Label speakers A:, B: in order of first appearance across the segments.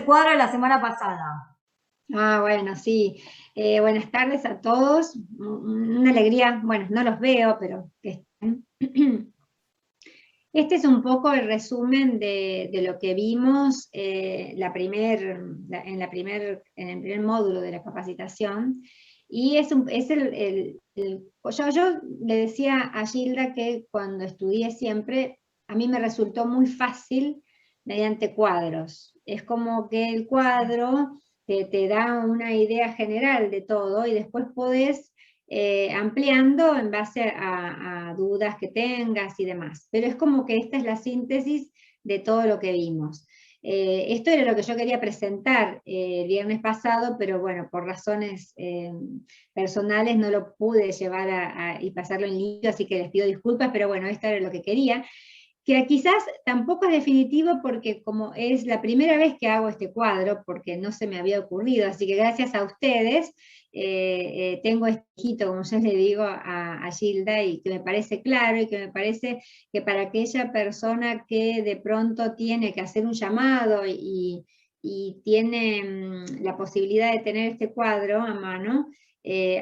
A: cuadro de la semana pasada.
B: Ah, bueno, sí. Buenas tardes a todos. Una alegría, bueno, no los veo, pero que estén. Este es un poco el resumen de lo que vimos en el primer módulo de la capacitación. Y es yo le decía a Gilda que cuando estudié siempre, a mí me resultó muy fácil mediante cuadros. Es como que el cuadro te da una idea general de todo y después podés ampliando en base a dudas que tengas y demás. Pero es como que esta es la síntesis de todo lo que vimos. Esto era lo que yo quería presentar el viernes pasado, pero bueno, por razones personales no lo pude llevar y pasarlo en línea, así que les pido disculpas, pero bueno, esto era lo que quería, que quizás tampoco es definitivo porque como es la primera vez que hago este cuadro, porque no se me había ocurrido, así que gracias a ustedes tengo este hijito, como yo le digo a Gilda, y que me parece claro y que me parece que para aquella persona que de pronto tiene que hacer un llamado y tiene la posibilidad de tener este cuadro a mano,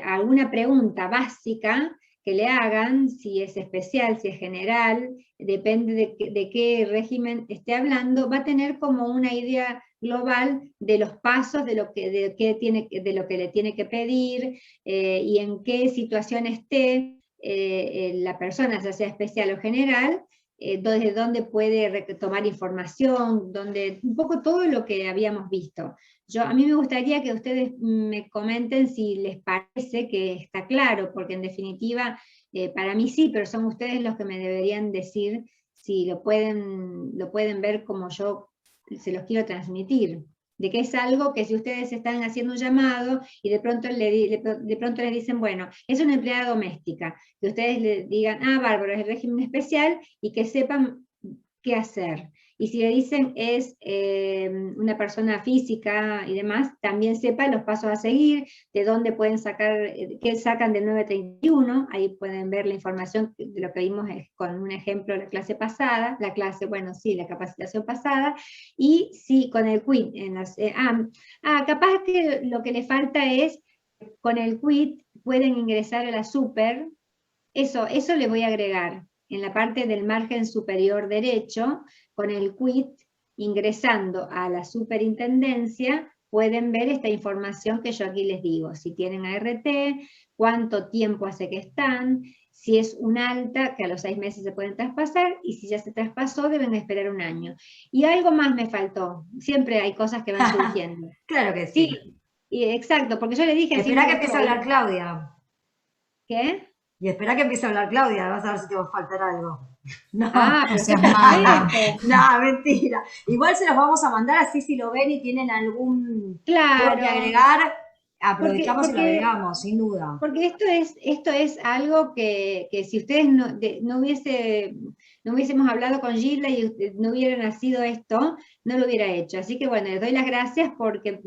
B: alguna pregunta básica que le hagan, si es especial, si es general, depende de qué régimen esté hablando, va a tener como una idea global de los pasos, de lo que le tiene que pedir y en qué situación esté la persona, ya sea especial o general, desde dónde puede tomar información, un poco todo lo que habíamos visto. A mí me gustaría que ustedes me comenten si les parece que está claro, porque en definitiva, para mí sí, pero son ustedes los que me deberían decir si lo pueden ver como yo se los quiero transmitir. De que es algo que si ustedes están haciendo un llamado y de pronto les dicen, bueno, es una empleada doméstica, que ustedes le digan, ah, bárbaro, es el régimen especial, y que sepan qué hacer. Y si le dicen es una persona física y demás, también sepa los pasos a seguir, de dónde pueden sacar, qué sacan del 931, ahí pueden ver la información de lo que vimos con un ejemplo de la clase pasada, bueno, sí, la capacitación pasada, y sí, con el quit. Capaz que lo que le falta es, con el quit pueden ingresar a la super, eso le voy a agregar. En la parte del margen superior derecho, con el quit, ingresando a la superintendencia, pueden ver esta información que yo aquí les digo. Si tienen ART, cuánto tiempo hace que están, si es un alta, que a los 6 meses se pueden traspasar, y si ya se traspasó, deben esperar un año. Y algo más me faltó. Siempre hay cosas que van surgiendo.
A: Claro que sí.
B: Sí, exacto, porque yo le dije a
A: Espera
B: Silvia
A: que
B: el otro
A: empiece a hablar
B: día,
A: Claudia.
B: ¿qué?
A: Y espera que empiece a hablar Claudia, vas a ver si te va a faltar algo. No,
B: Ah,
C: No
B: pero está
C: seas mala.
B: perfecto.
A: no, mentira. Igual se los vamos a mandar así si lo ven y tienen algo que
B: Claro,
A: agregar,
B: porque,
A: aprovechamos y lo
B: porque,
A: agregamos, sin duda.
B: porque esto es algo que si ustedes no hubiésemos hablado con Gilda y no hubiera nacido esto, no lo hubiera hecho. Así que bueno, les doy las gracias porque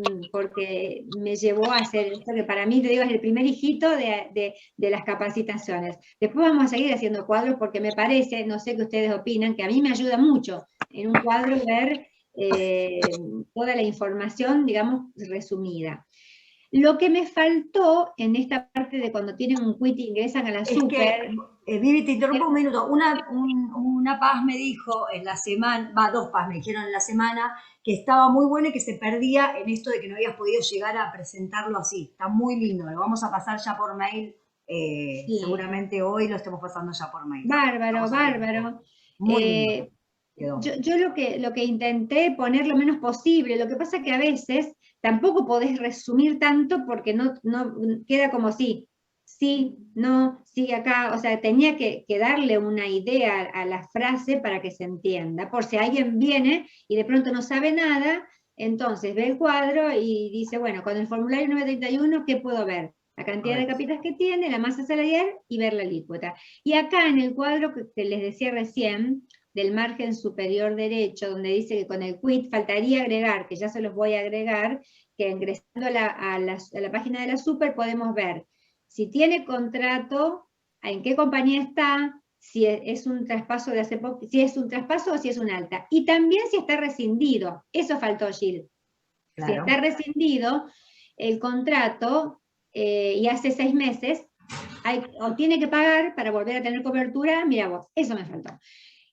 B: me llevó a hacer esto, que para mí, te digo, es el primer hijito de las capacitaciones. Después vamos a seguir haciendo cuadros porque me parece, no sé qué ustedes opinan, que a mí me ayuda mucho en un cuadro ver toda la información, digamos, resumida. Lo que me faltó en esta parte de cuando tienen un quit e ingresan a la
A: Es que,
B: super,
A: Vivi, te interrumpo un minuto. Una paz me dijo en la semana, dos paz me dijeron en la semana, que estaba muy bueno y que se perdía en esto de que no habías podido llegar a presentarlo así. Está muy lindo, lo vamos a pasar ya por mail.
B: sí,
A: Seguramente hoy lo estemos pasando ya por mail.
B: bárbaro,
A: Estamos a tiempo.
B: bárbaro.
A: Muy lindo.
B: Eh,
A: Quedó.
B: yo lo que intenté poner lo menos posible, lo que pasa que a veces tampoco podés resumir tanto porque no queda como sí, no, sí, acá, o sea, tenía que darle una idea a la frase para que se entienda, por si alguien viene y de pronto no sabe nada, entonces ve el cuadro y dice, bueno, con el formulario 931, ¿qué puedo ver? La cantidad de
A: Correcto.
B: capitas que tiene, la masa salarial y ver la alícuota. Y acá en el cuadro que les decía recién, del margen superior derecho, donde dice que con el quit faltaría agregar, que ya se los voy a agregar, que ingresando a la página de la super podemos ver si tiene contrato, en qué compañía está, si es un traspaso de hace poco, si es un traspaso o si es un alta. Y también si está rescindido. Eso faltó, Gil. Si está rescindido el contrato y hace 6 meses, o tiene que pagar para volver a tener cobertura, mira vos, eso me faltó,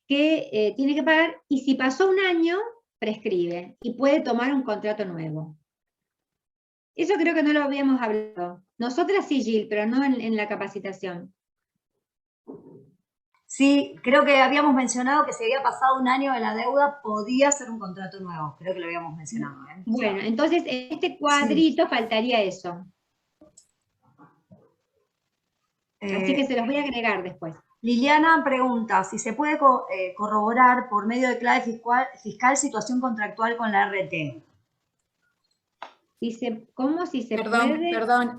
B: que tiene que pagar, y si pasó un año, prescribe, y puede tomar un contrato nuevo. Eso creo que no lo habíamos hablado. Nosotras sí, Gil, pero no en la capacitación.
A: Sí, creo que habíamos mencionado que si había pasado un año de la deuda, podía ser un contrato nuevo. Creo que lo habíamos mencionado.
B: Bueno, entonces en este cuadrito faltaría eso. Así que se los voy a agregar después.
A: Liliana pregunta si se puede corroborar por medio de clave fiscal situación contractual con la RT.
B: ¿Cómo? Si se puede...
C: Perdón,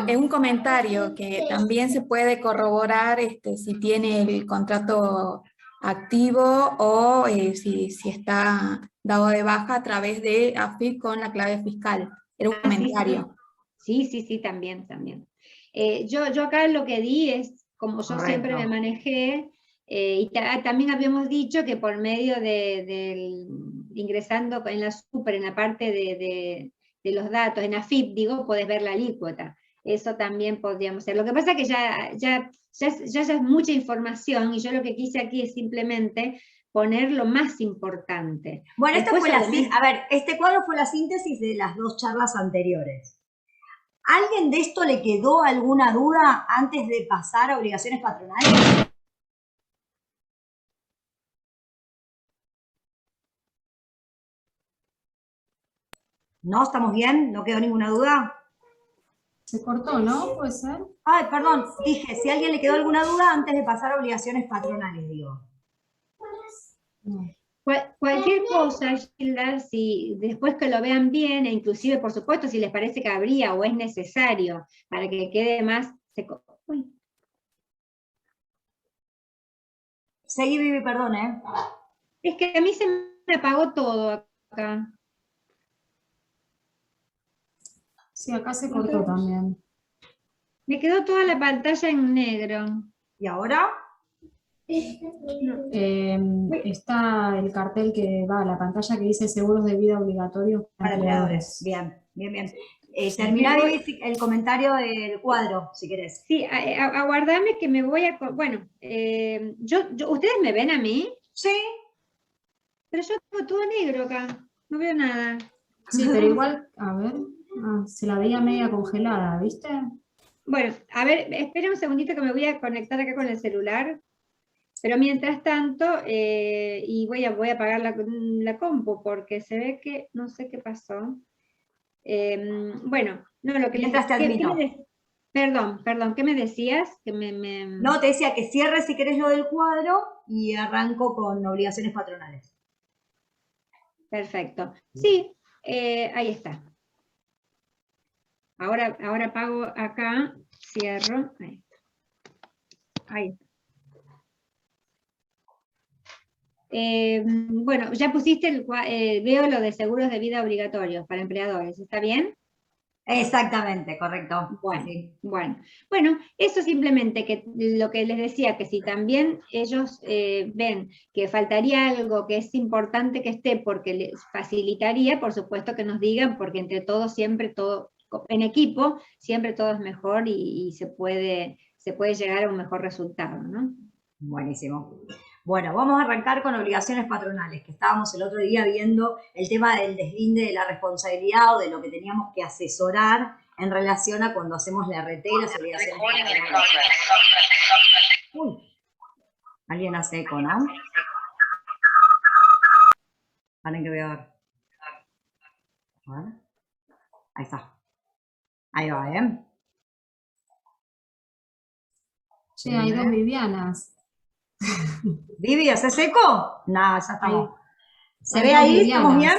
C: es un comentario que también se puede corroborar si tiene el contrato activo o si está dado de baja a través de AFIP con la clave fiscal. Era un comentario.
B: Sí, también. Yo acá lo que di es, como yo siempre me manejé, y también habíamos dicho que por medio ingresando en la super, en la parte de los datos, en AFIP, digo, podés ver la alícuota. Eso también podríamos hacer. Lo que pasa es que ya es mucha información, y yo lo que quise aquí es simplemente poner lo más importante.
A: Bueno, este cuadro fue la síntesis de las 2 charlas anteriores. ¿Alguien de esto le quedó alguna duda antes de pasar a obligaciones patronales? ¿No? ¿Estamos bien? ¿No quedó ninguna duda?
D: Se cortó, ¿no? ¿Puede ser?
A: Ay, perdón, dije, si a alguien le quedó alguna duda antes de pasar a obligaciones patronales, digo.
B: Cualquier cosa, Gilda, si después que lo vean bien, e inclusive, por supuesto, si les parece que habría o es necesario para que quede más...
A: Seguí, Vivi, perdón,
B: Es que a mí se me apagó todo acá.
D: Sí, acá se cortó también.
B: Me quedó toda la pantalla en negro.
A: ¿Y ahora?
D: Está el cartel que va a la pantalla que dice seguros de vida obligatorios
A: para empleadores. Bien. Terminá, Vivi, el comentario del cuadro, si querés.
B: Sí, aguardame que me voy a... Bueno, ¿ustedes me ven a mí?
A: Sí.
B: Pero yo tengo todo negro acá, no veo nada.
D: Sí, pero igual, a ver, se la veía media congelada, ¿viste?
B: Bueno, a ver, espera un segundito que me voy a conectar acá con el celular. Pero mientras tanto, y voy a apagar la compu, porque se ve que no sé qué pasó. Bueno, no, lo que
A: mientras te admito.
B: Perdón, ¿qué me decías?
A: No, te decía que cierres si querés lo del cuadro y arranco con obligaciones patronales.
B: Perfecto. Sí, ahí está. Ahora apago acá, cierro. Ahí está. Bueno, ya pusiste, veo lo de seguros de vida obligatorios para empleadores, ¿está bien?
A: Exactamente, correcto.
B: Bueno, eso simplemente, que lo que les decía, que si también ellos ven que faltaría algo que es importante que esté porque les facilitaría, por supuesto que nos digan, porque entre todos siempre todo, en equipo, siempre todo es mejor y se puede llegar a un mejor resultado, ¿no?
A: Buenísimo. Bueno, vamos a arrancar con obligaciones patronales, que estábamos el otro día viendo el tema del deslinde de la responsabilidad o de lo que teníamos que asesorar en relación a cuando hacemos la RT y las obligaciones patronales. Uy, alguien hace eco, ¿no? Paren que voy a ver. A ver. Ahí está. Ahí va,
D: Sí, hay 2 Vivianas.
A: Vivi, ¿haces eco? No, ya estamos. ¿Se ve
D: dos
A: ahí?
D: Vivianas.
A: ¿Estamos bien?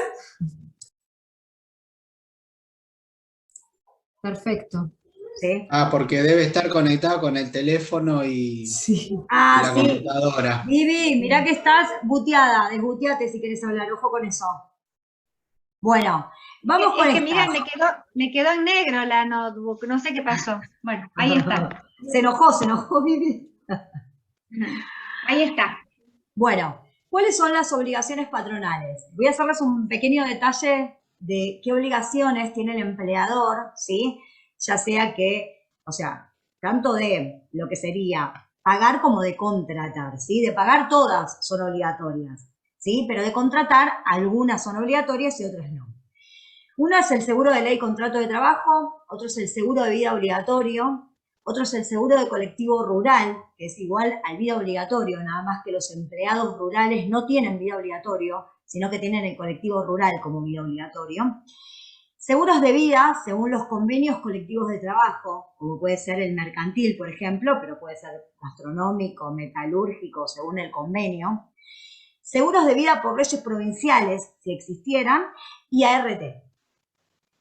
D: Perfecto.
A: Sí.
E: Porque debe estar conectado con el teléfono y la computadora.
A: Vivi, mirá que estás buteada. Desbuteate si querés hablar. Ojo con eso. Bueno, vamos con
B: que mira, me quedó en negro la notebook. No sé qué pasó. Bueno, ahí está.
A: Se enojó, Vivi.
B: Ahí está.
A: Bueno, ¿Cuáles son las obligaciones patronales? Voy a hacerles un pequeño detalle de qué obligaciones tiene el empleador, ¿sí? Ya sea que, o sea, tanto de lo que sería pagar como de contratar, ¿sí? De pagar todas son obligatorias, ¿sí? Pero de contratar algunas son obligatorias y otras no. Una es el seguro de ley y contrato de trabajo, otro es el seguro de vida obligatorio, otro es el seguro de colectivo rural, que es igual al vida obligatorio, nada más que los empleados rurales no tienen vida obligatorio, sino que tienen el colectivo rural como vida obligatorio. Seguros de vida según los convenios colectivos de trabajo, como puede ser el mercantil, por ejemplo, pero puede ser gastronómico, metalúrgico, según el convenio. Seguros de vida por leyes provinciales, si existieran, y ART.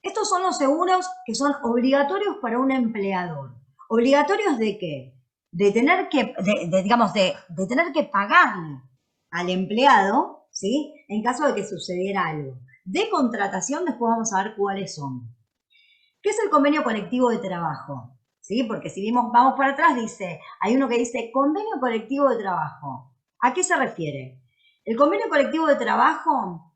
A: Estos son los seguros que son obligatorios para un empleador. ¿Obligatorios de qué? De tener que, de tener que pagarle al empleado, ¿sí? En caso de que sucediera algo. De contratación, después vamos a ver cuáles son. ¿Qué es el convenio colectivo de trabajo? ¿Sí? Porque si vamos para atrás, hay uno que dice convenio colectivo de trabajo. ¿A qué se refiere? El convenio colectivo de trabajo,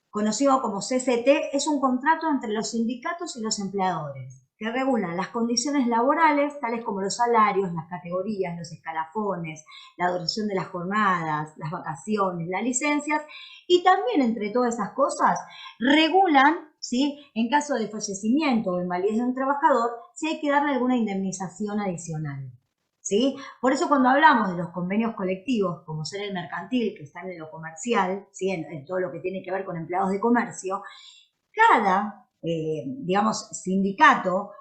A: conocido como CCT, es un contrato entre los sindicatos y los empleadores que regula las condiciones laborales, tales como los salarios, las categorías, los escalafones, la duración de las jornadas, las vacaciones, las licencias, y también, entre todas esas cosas, regulan, ¿sí? En caso de fallecimiento o invalidez de un trabajador, si hay que darle alguna indemnización adicional, ¿sí? Por eso cuando hablamos de los convenios colectivos, como ser el mercantil, que está en lo comercial, ¿sí? En todo lo que tiene que ver con empleados de comercio, cada sindicato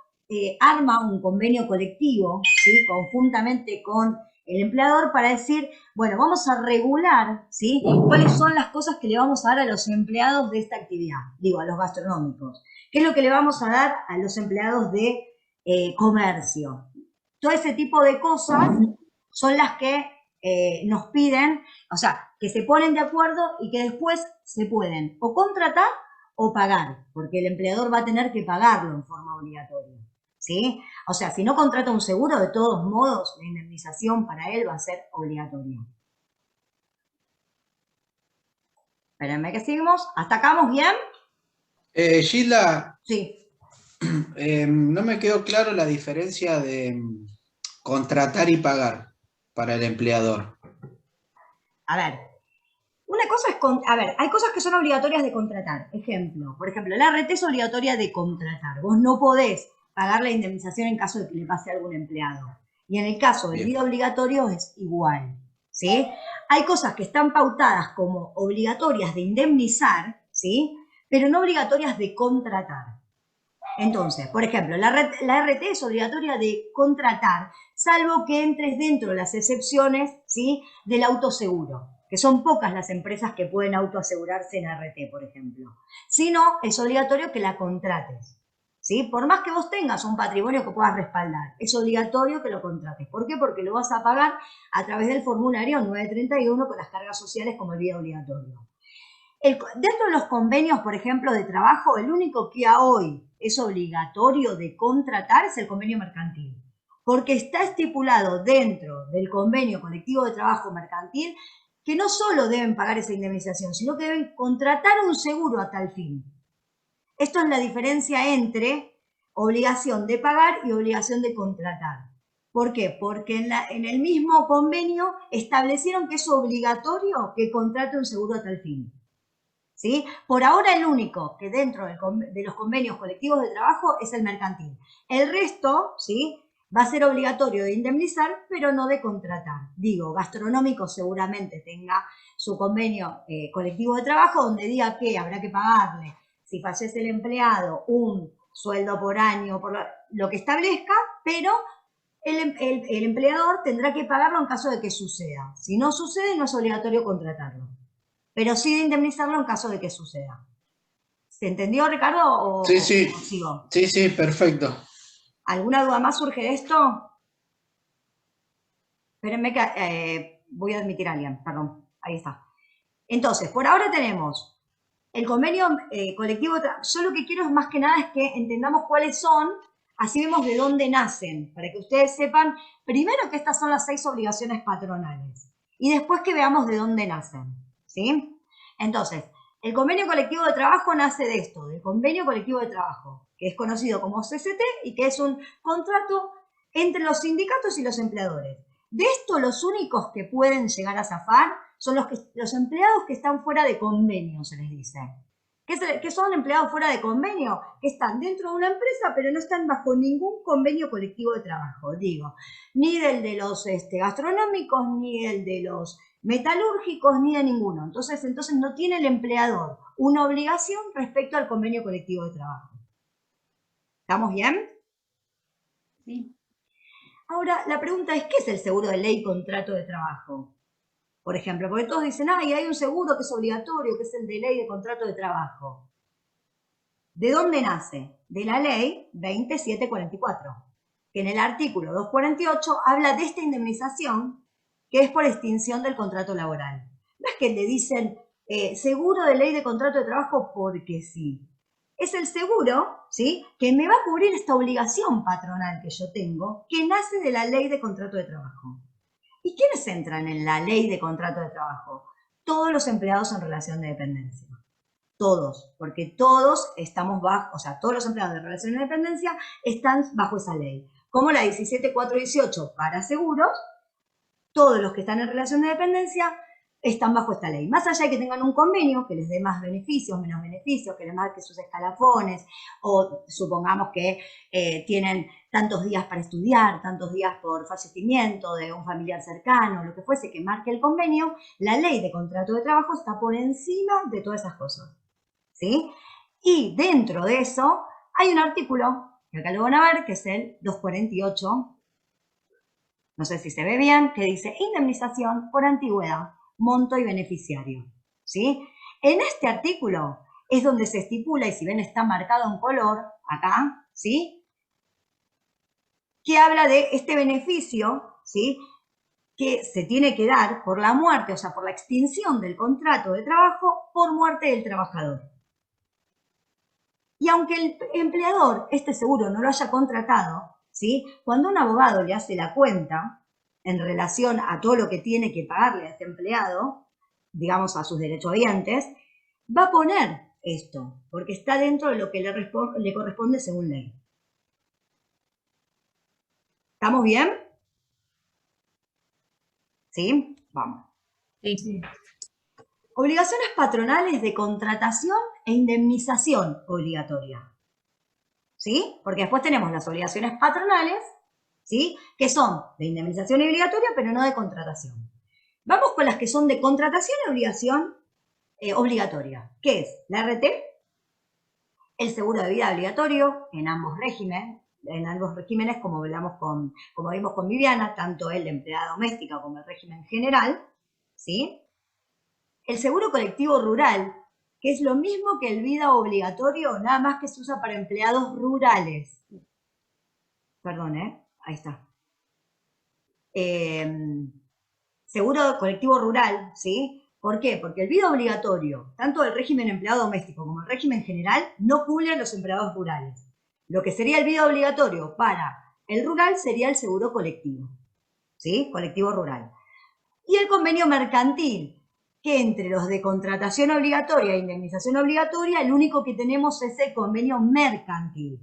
A: arma un convenio colectivo, ¿sí? Conjuntamente con el empleador para decir, bueno, vamos a regular, ¿sí? Cuáles son las cosas que le vamos a dar a los empleados de esta actividad, a los gastronómicos. ¿Qué es lo que le vamos a dar a los empleados de comercio? Todo ese tipo de cosas son las que nos piden, o sea, que se ponen de acuerdo y que después se pueden o contratar o pagar, porque el empleador va a tener que pagarlo en forma obligatoria, ¿sí? O sea, si no contrata un seguro, de todos modos, la indemnización para él va a ser obligatoria. Espérenme que seguimos. ¿Hasta acá vamos bien?
E: Gilda.
A: Sí.
E: No me quedó claro la diferencia de contratar y pagar para el empleador.
A: A ver, una cosa es, hay cosas que son obligatorias de contratar. Por ejemplo, la ART es obligatoria de contratar. Vos no podés pagar la indemnización en caso de que le pase a algún empleado. Y en el caso del vida obligatorio es igual, ¿sí? Hay cosas que están pautadas como obligatorias de indemnizar, ¿sí? Pero no obligatorias de contratar. Entonces, por ejemplo, la ART es obligatoria de contratar, salvo que entres dentro de las excepciones, ¿sí? Del autoseguro, que son pocas las empresas que pueden autoasegurarse en ART, por ejemplo. Si no, es obligatorio que la contrates, ¿sí? Por más que vos tengas un patrimonio que puedas respaldar, es obligatorio que lo contrates. ¿Por qué? Porque lo vas a pagar a través del formulario 931 con las cargas sociales como el vida obligatorio. Dentro de los convenios, por ejemplo, de trabajo, el único que a hoy es obligatorio de contratar es el convenio mercantil, porque está estipulado dentro del convenio colectivo de trabajo mercantil que no solo deben pagar esa indemnización, sino que deben contratar un seguro a tal fin. Esto es la diferencia entre obligación de pagar y obligación de contratar. ¿Por qué? Porque en el mismo convenio establecieron que es obligatorio que contrate un seguro a tal fin, ¿sí? Por ahora el único que dentro de los convenios colectivos de trabajo es el mercantil. El resto, ¿sí? Va a ser obligatorio de indemnizar, pero no de contratar. Gastronómico seguramente tenga su convenio colectivo de trabajo donde diga que habrá que pagarle, si fallece el empleado, un sueldo por año, por lo que establezca, pero el empleador tendrá que pagarlo en caso de que suceda. Si no sucede, no es obligatorio contratarlo, pero sí de indemnizarlo en caso de que suceda. ¿Se entendió, Ricardo?
E: Sí, sí.
A: ¿O sigo?
E: Sí, perfecto.
A: ¿Alguna duda más surge de esto? Espérenme que voy a admitir a alguien, perdón, ahí está. Entonces, por ahora tenemos el convenio colectivo. Yo lo que quiero es más que nada es que entendamos cuáles son, así vemos de dónde nacen, para que ustedes sepan, primero que estas son las 6 obligaciones patronales, y después que veamos de dónde nacen. ¿sí? Entonces, el convenio colectivo de trabajo nace de esto, del convenio colectivo de trabajo, que es conocido como CCT y que es un contrato entre los sindicatos y los empleadores. De esto, los únicos que pueden llegar a zafar son los empleados que están fuera de convenio, se les dice. ¿Qué son empleados fuera de convenio? Que están dentro de una empresa, pero no están bajo ningún convenio colectivo de trabajo, digo. Ni del de los gastronómicos, ni el de los metalúrgicos, ni de ninguno. Entonces no tiene el empleador una obligación respecto al convenio colectivo de trabajo. ¿Estamos bien?
B: Sí.
A: Ahora, la pregunta es, ¿qué es el seguro de ley y contrato de trabajo? Por ejemplo, porque todos dicen, ay, hay un seguro que es obligatorio, que es el de ley de contrato de trabajo. ¿De dónde nace? De la ley 2744, que en el artículo 248 habla de esta indemnización que es por extinción del contrato laboral. No es que le dicen seguro de ley de contrato de trabajo porque sí. Es el seguro, ¿sí?, que me va a cubrir esta obligación patronal que yo tengo, que nace de la ley de contrato de trabajo. ¿Y quiénes entran en la ley de contrato de trabajo? Todos los empleados en relación de dependencia. Todos, porque todos estamos bajo, o sea, todos los empleados de relación de dependencia están bajo esa ley. Como la 17418 para seguros, todos los que están en relación de dependencia están bajo esta ley. Más allá de que tengan un convenio que les dé más beneficios, menos beneficios, que les marque sus escalafones, o supongamos que tienen tantos días para estudiar, tantos días por fallecimiento de un familiar cercano, lo que fuese que marque el convenio, la ley de contrato de trabajo está por encima de todas esas cosas, ¿sí? Y dentro de eso hay un artículo, que acá lo van a ver, que es el 248, no sé si se ve bien, que dice indemnización por antigüedad, monto y beneficiario, ¿sí? En este artículo es donde se estipula, y si ven está marcado en color, acá, ¿sí?, que habla de este beneficio, ¿sí?, que se tiene que dar por la muerte, o sea, por la extinción del contrato de trabajo por muerte del trabajador. Y aunque el empleador este seguro no lo haya contratado, ¿sí?, cuando un abogado le hace la cuenta en relación a todo lo que tiene que pagarle a este empleado, digamos a sus derechohabientes, va a poner esto, porque está dentro de lo que le corresponde según ley. ¿Estamos bien? ¿Sí? Vamos.
D: Sí.
A: Obligaciones patronales de contratación e indemnización obligatoria. ¿Sí? Porque después tenemos las obligaciones patronales, ¿sí?, que son de indemnización obligatoria, pero no de contratación. Vamos con las que son de contratación y obligación obligatoria, que es la RT, el seguro de vida obligatorio en ambos regímenes, como vimos con Viviana, tanto el de empleada doméstica como el régimen general, ¿sí? El seguro colectivo rural, que es lo mismo que el vida obligatorio, nada más que se usa para empleados rurales. Perdón, ahí está. Seguro colectivo rural, ¿sí? ¿Por qué? Porque el vida obligatorio, tanto del régimen empleado doméstico como el régimen general, no cubre a los empleados rurales. Lo que sería el vida obligatorio para el rural sería el seguro colectivo, ¿sí? Colectivo rural. Y el convenio mercantil, que entre los de contratación obligatoria e indemnización obligatoria, el único que tenemos es el convenio mercantil.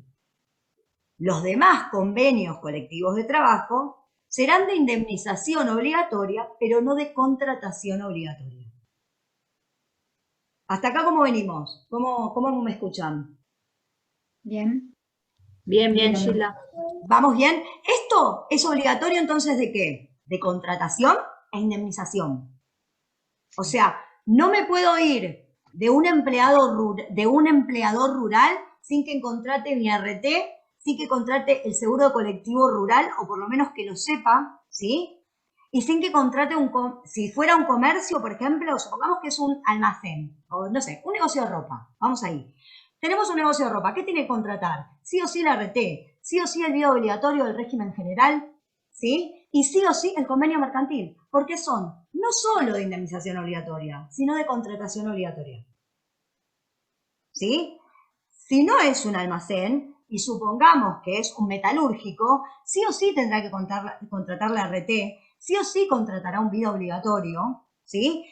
A: Los demás convenios colectivos de trabajo serán de indemnización obligatoria, pero no de contratación obligatoria. ¿Hasta acá cómo venimos? ¿Cómo me escuchan?
B: Bien.
F: Bien, Sheila.
A: ¿Vamos bien? Esto es obligatorio entonces ¿de qué? De contratación e indemnización. O sea, no me puedo ir de un empleador rural sin que contrate mi RT, sin que contrate el seguro colectivo rural, o por lo menos que lo sepa, ¿sí? Y sin que contrate si fuera un comercio, por ejemplo, supongamos que es un almacén, o no sé, un negocio de ropa, vamos ahí. Tenemos un negocio de ropa, ¿qué tiene que contratar? Sí o sí el RT, sí o sí el vida obligatorio del régimen general, ¿sí? Y sí o sí el convenio mercantil, porque son no solo de indemnización obligatoria, sino de contratación obligatoria. ¿Sí? Si no es un almacén, y supongamos que es un metalúrgico, sí o sí tendrá que contratar la RT, sí o sí contratará un vida obligatorio, ¿sí?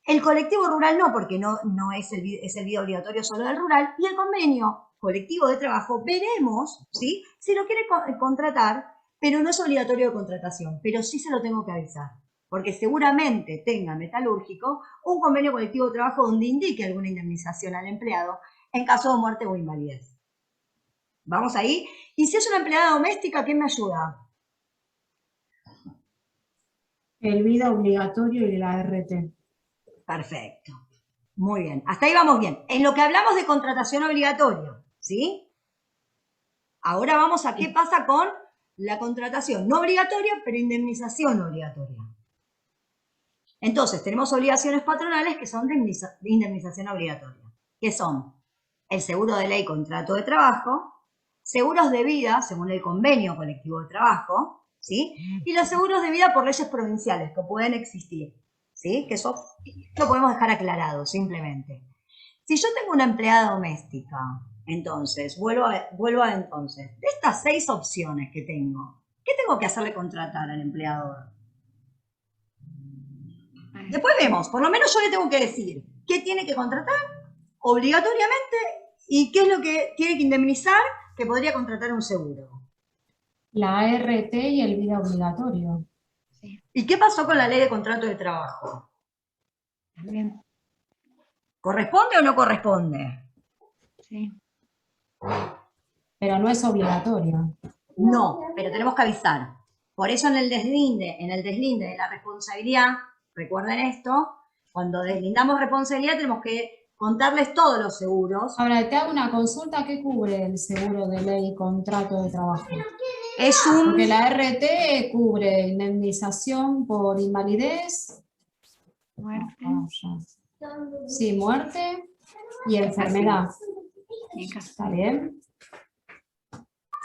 A: El colectivo rural no, porque no es el vida obligatorio solo del rural, y el convenio colectivo de trabajo, veremos, ¿sí?, si lo quiere contratar, pero no es obligatorio de contratación, pero sí se lo tengo que avisar, porque seguramente tenga metalúrgico un convenio colectivo de trabajo donde indique alguna indemnización al empleado en caso de muerte o invalidez. ¿Vamos ahí? Y si es una empleada doméstica, ¿quién me ayuda?
D: El vida obligatorio y la RT.
A: Perfecto. Muy bien. Hasta ahí vamos bien. En lo que hablamos de contratación obligatoria, ¿sí? Ahora vamos a qué pasa con la contratación no obligatoria, pero indemnización obligatoria. Entonces, tenemos obligaciones patronales que son de indemnización obligatoria, que son el seguro de ley contrato de trabajo, seguros de vida según el convenio colectivo de trabajo, ¿sí? Y los seguros de vida por leyes provinciales que pueden existir, ¿sí? Que eso lo podemos dejar aclarado simplemente. Si yo tengo una empleada doméstica, entonces, vuelvo a entonces, de estas 6 opciones que tengo, ¿qué tengo que hacerle contratar al empleador? Después vemos, por lo menos yo le tengo que decir qué tiene que contratar obligatoriamente y qué es lo que tiene que indemnizar que podría contratar un seguro.
D: La ART y el vida obligatorio.
B: Sí,
A: ¿Y qué pasó con la ley de contrato de trabajo?
B: también.
A: ¿Corresponde o no corresponde?
B: Sí.
D: Pero no es obligatorio.
A: No, pero tenemos que avisar. Por eso en el deslinde de la responsabilidad, recuerden esto, cuando deslindamos responsabilidad tenemos que contarles todos los seguros.
D: Ahora, te hago una consulta, ¿qué cubre el seguro de ley y contrato de trabajo?
A: Es un...
D: Porque la RT cubre indemnización por invalidez,
B: Muerte.
D: sí, muerte y enfermedad. ¿Está bien?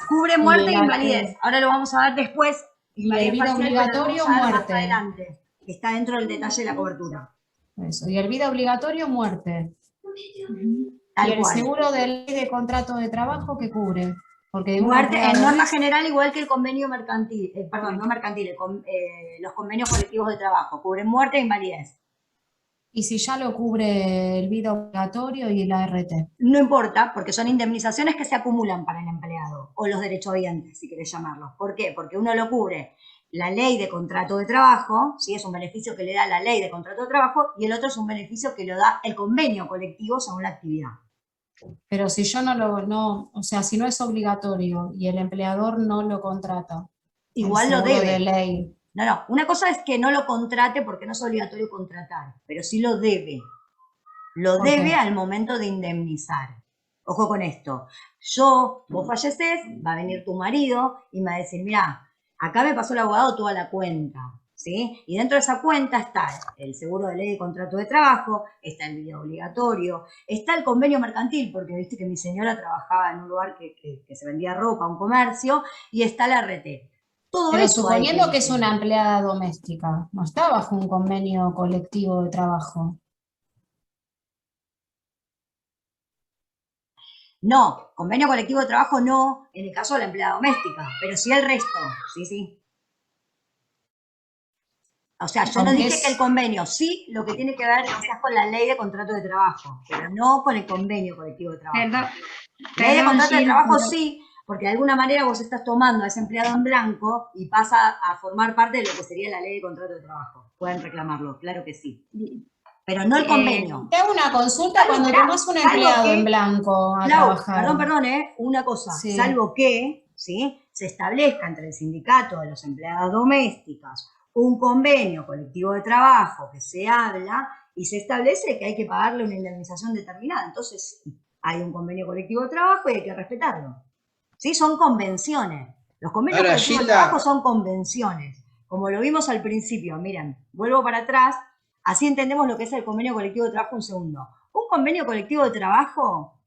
A: Cubre muerte
D: Y
A: e
D: la
A: invalidez. Ahora lo vamos a ver después.
D: Y el vida
A: parcial, pero lo
D: obligatorio,
A: vamos a ver más
D: muerte.
A: adelante, que está dentro del detalle de la cobertura.
D: Eso. Y el vida obligatorio, muerte.
A: Tal
D: y el
A: cual.
D: seguro de ley de contrato de trabajo, ¿qué cubre? Porque
A: Muerte, en
D: empleada
A: norma general, igual que el convenio mercantil, no mercantil, los convenios colectivos de trabajo, cubren muerte e invalidez.
D: ¿Y si ya lo cubre el vida obligatorio y la RT?
A: No importa, porque son indemnizaciones que se acumulan para el empleado, o los derechohabientes, si querés llamarlos. ¿Por qué? Porque uno lo cubre la ley de contrato de trabajo, ¿sí? Es un beneficio que le da la ley de contrato de trabajo, y el otro es un beneficio que lo da el convenio colectivo según la actividad.
D: Pero si yo o sea, si no es obligatorio y el empleador no lo contrata,
A: Igual
D: el
A: lo
D: seguro
A: debe.
D: de ley.
A: No, una cosa es que no lo contrate porque no es obligatorio contratar, pero sí lo debe. Lo
D: ¿Por
A: debe
D: qué?
A: al momento de indemnizar. Ojo con esto. Vos falleces, va a venir tu marido y me va a decir, mira, acá me pasó el abogado toda la cuenta, ¿sí? Y dentro de esa cuenta está el seguro de ley de contrato de trabajo, está el vida obligatorio, está el convenio mercantil, porque viste que mi señora trabajaba en un lugar que se vendía ropa, un comercio, y está la RT. Todo
D: Pero
A: eso hay
D: suponiendo que es una empleada doméstica, no está bajo un convenio colectivo de trabajo.
A: No, convenio colectivo de trabajo no, en el caso de la empleada doméstica, pero sí el resto, sí. O sea, yo no dije que el convenio, sí, lo que tiene que ver quizás con la ley de contrato de trabajo, pero no con el convenio colectivo de trabajo. La ley de contrato de trabajo sí, porque de alguna manera vos estás tomando a ese empleado en blanco y pasa a formar parte de lo que sería la ley de contrato de trabajo. Pueden reclamarlo, claro que sí. Pero no el convenio.
D: Te hago una consulta cuando tomás un empleado en blanco a trabajar.
A: Perdón, una cosa.
D: Sí.
A: Salvo que, ¿sí?, se establezca entre el sindicato de los empleadas domésticas un convenio colectivo de trabajo que se habla y se establece que hay que pagarle una indemnización determinada. Entonces, hay un convenio colectivo de trabajo y hay que respetarlo. ¿Sí? Son convenciones. Los convenios colectivos de trabajo son convenciones. Como lo vimos al principio, miren, vuelvo para atrás, así entendemos lo que es el convenio colectivo de trabajo un segundo. Un convenio colectivo de trabajo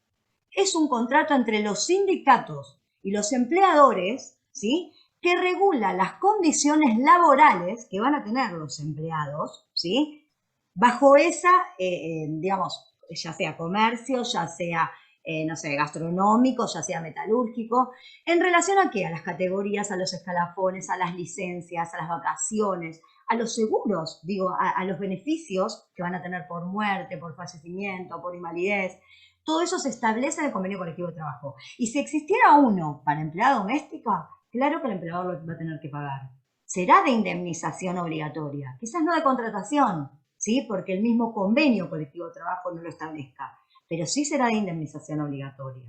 A: es un contrato entre los sindicatos y los empleadores, ¿sí?, que regula las condiciones laborales que van a tener los empleados, ¿sí?, bajo esa, digamos, ya sea comercio, ya sea no sé, gastronómico, ya sea metalúrgico. ¿En relación a qué? A las categorías, a los escalafones, a las licencias, a las vacaciones, a los seguros, digo, a los beneficios que van a tener por muerte, por fallecimiento, por invalidez. Todo eso se establece en el convenio colectivo de trabajo. Y si existiera uno para empleada doméstica, claro que el empleador lo va a tener que pagar. Será de indemnización obligatoria, quizás no de contratación, ¿sí? Porque el mismo convenio colectivo de trabajo no lo establezca, pero sí será de indemnización obligatoria.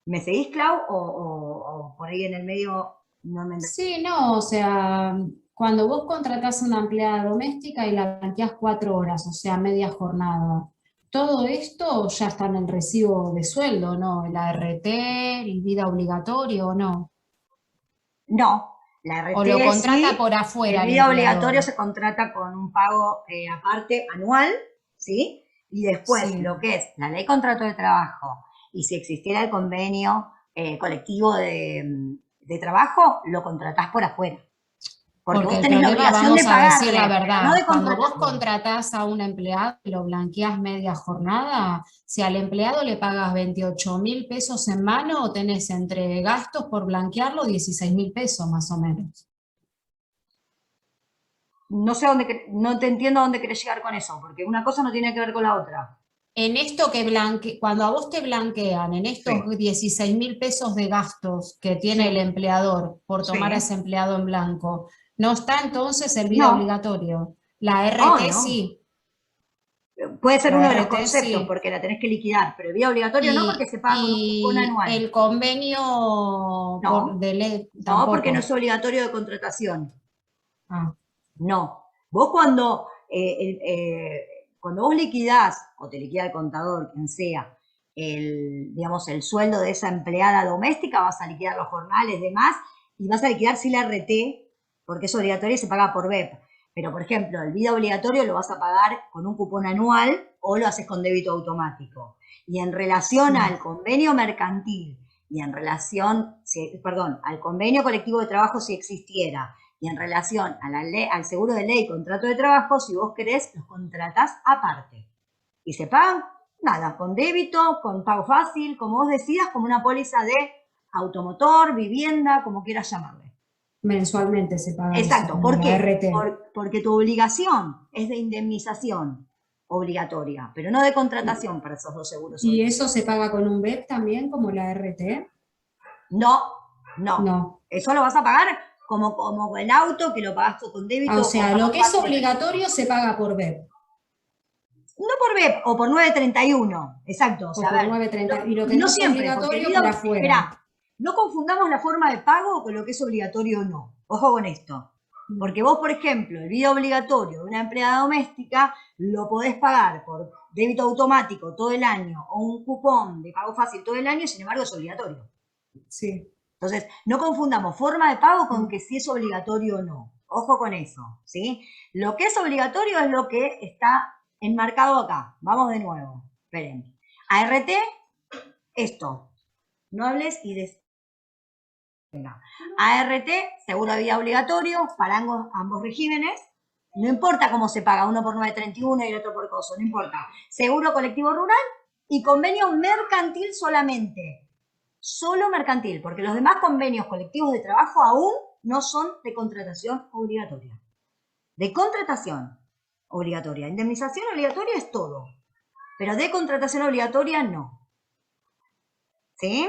A: ¿Me seguís, Clau? ¿O por ahí en el medio no me...
D: Sí, no, o sea, cuando vos contratás a una empleada doméstica y la blanqueás 4 horas, o sea, media jornada, todo esto ya está en el recibo de sueldo, ¿no? El ART, el vida obligatorio, ¿o no?
A: No, la RT
D: O lo contrata
A: sí,
D: por afuera
A: el
D: el
A: vida obligatorio
D: empleador.
A: se contrata con un pago aparte anual, ¿sí? Y después
D: Sí.
A: lo que es la ley contrato de trabajo y si existiera el convenio colectivo de trabajo, lo contratás por afuera. Porque
D: Porque
A: vos
D: el
A: tenés la
D: problema,
A: obligación de
D: vamos a decir la
A: pagarle, pero no
D: verdad,
A: de
D: cuando vos
A: contratarlo.
D: contratás a un empleado y lo blanqueás media jornada, si al empleado le pagas 28.000 pesos en mano, tenés entre gastos por blanquearlo 16.000 pesos más o menos.
A: No sé no te entiendo a dónde querés llegar con eso, porque una cosa no tiene que ver con la otra.
D: En esto cuando a vos te blanquean, en estos
A: Sí,
D: 16.000 pesos de gastos que tiene el
A: sí,
D: empleador por tomar a
A: sí.
D: ese empleado en blanco, ¿no está entonces el vida
A: No,
D: obligatorio? La
A: no,
D: RT
A: no.
D: sí,
A: Puede ser
D: la
A: uno de los
D: RT
A: conceptos,
D: sí.
A: porque la tenés que liquidar, pero el vía obligatorio no, porque se paga con un cupón
D: Y
A: anual.
D: el convenio
A: No,
D: de ley
A: no, porque no es
D: tampoco.
A: obligatorio de contratación.
D: Ah,
A: No. Vos cuando vos liquidás, o te liquida el contador, quien sea, digamos, el sueldo de esa empleada doméstica, vas a liquidar los jornales, demás, y vas a liquidar sí la RT, porque es obligatorio y se paga por BEP. Pero, por ejemplo, el vida obligatorio lo vas a pagar con un cupón anual o lo haces con débito automático. Y en relación
D: sí.
A: al convenio mercantil y en relación, perdón, al convenio colectivo de trabajo si existiera, y en relación a la ley, al seguro de ley y contrato de trabajo, si vos querés, los contratás aparte. Y se pagan, nada, con débito, con pago fácil, como vos decidas, como una póliza de automotor, vivienda, como quieras llamarle.
D: Mensualmente se paga eso,
A: Exacto,
D: como
A: ¿por
D: la
A: qué?
D: RT.
A: Porque tu obligación es de indemnización obligatoria, pero no de contratación para esos dos seguros
D: ¿Y
A: obligatorios.
D: eso se paga con un BEP también, como la RT?
A: No, no.
D: No.
A: Eso lo vas a pagar como el auto, que lo pagás con
D: Ah, o
A: débito o con
D: sea, lo
A: pago
D: que es
A: fácil.
D: obligatorio se paga por BEP.
A: No por BEP o por 931, exacto. O
D: O
A: sea,
D: por
A: a ver,
D: 9.30. Y lo que no
A: no
D: es
A: siempre, porque el
D: obligatorio
A: vida,
D: por afuera.
A: espera, no confundamos la forma de pago con lo que es obligatorio o no. Ojo con esto. Porque vos, por ejemplo, el vida obligatorio de una empleada doméstica lo podés pagar por débito automático todo el año o un cupón de pago fácil todo el año, sin embargo es obligatorio.
D: Sí.
A: Entonces, no confundamos forma de pago con que si es obligatorio o no. Ojo con eso, ¿sí? Lo que es obligatorio es lo que está enmarcado acá. Vamos de nuevo. Esperen. ART, esto. No hables y des... Venga. ART, seguro de vida obligatorio para ambos regímenes. No importa cómo se paga, uno por 931 y el otro por coso, no importa. Seguro colectivo rural y convenio mercantil solamente. Solo mercantil, porque los demás convenios colectivos de trabajo aún no son de contratación obligatoria. De contratación obligatoria. Indemnización obligatoria es todo, pero de contratación obligatoria no. ¿Sí?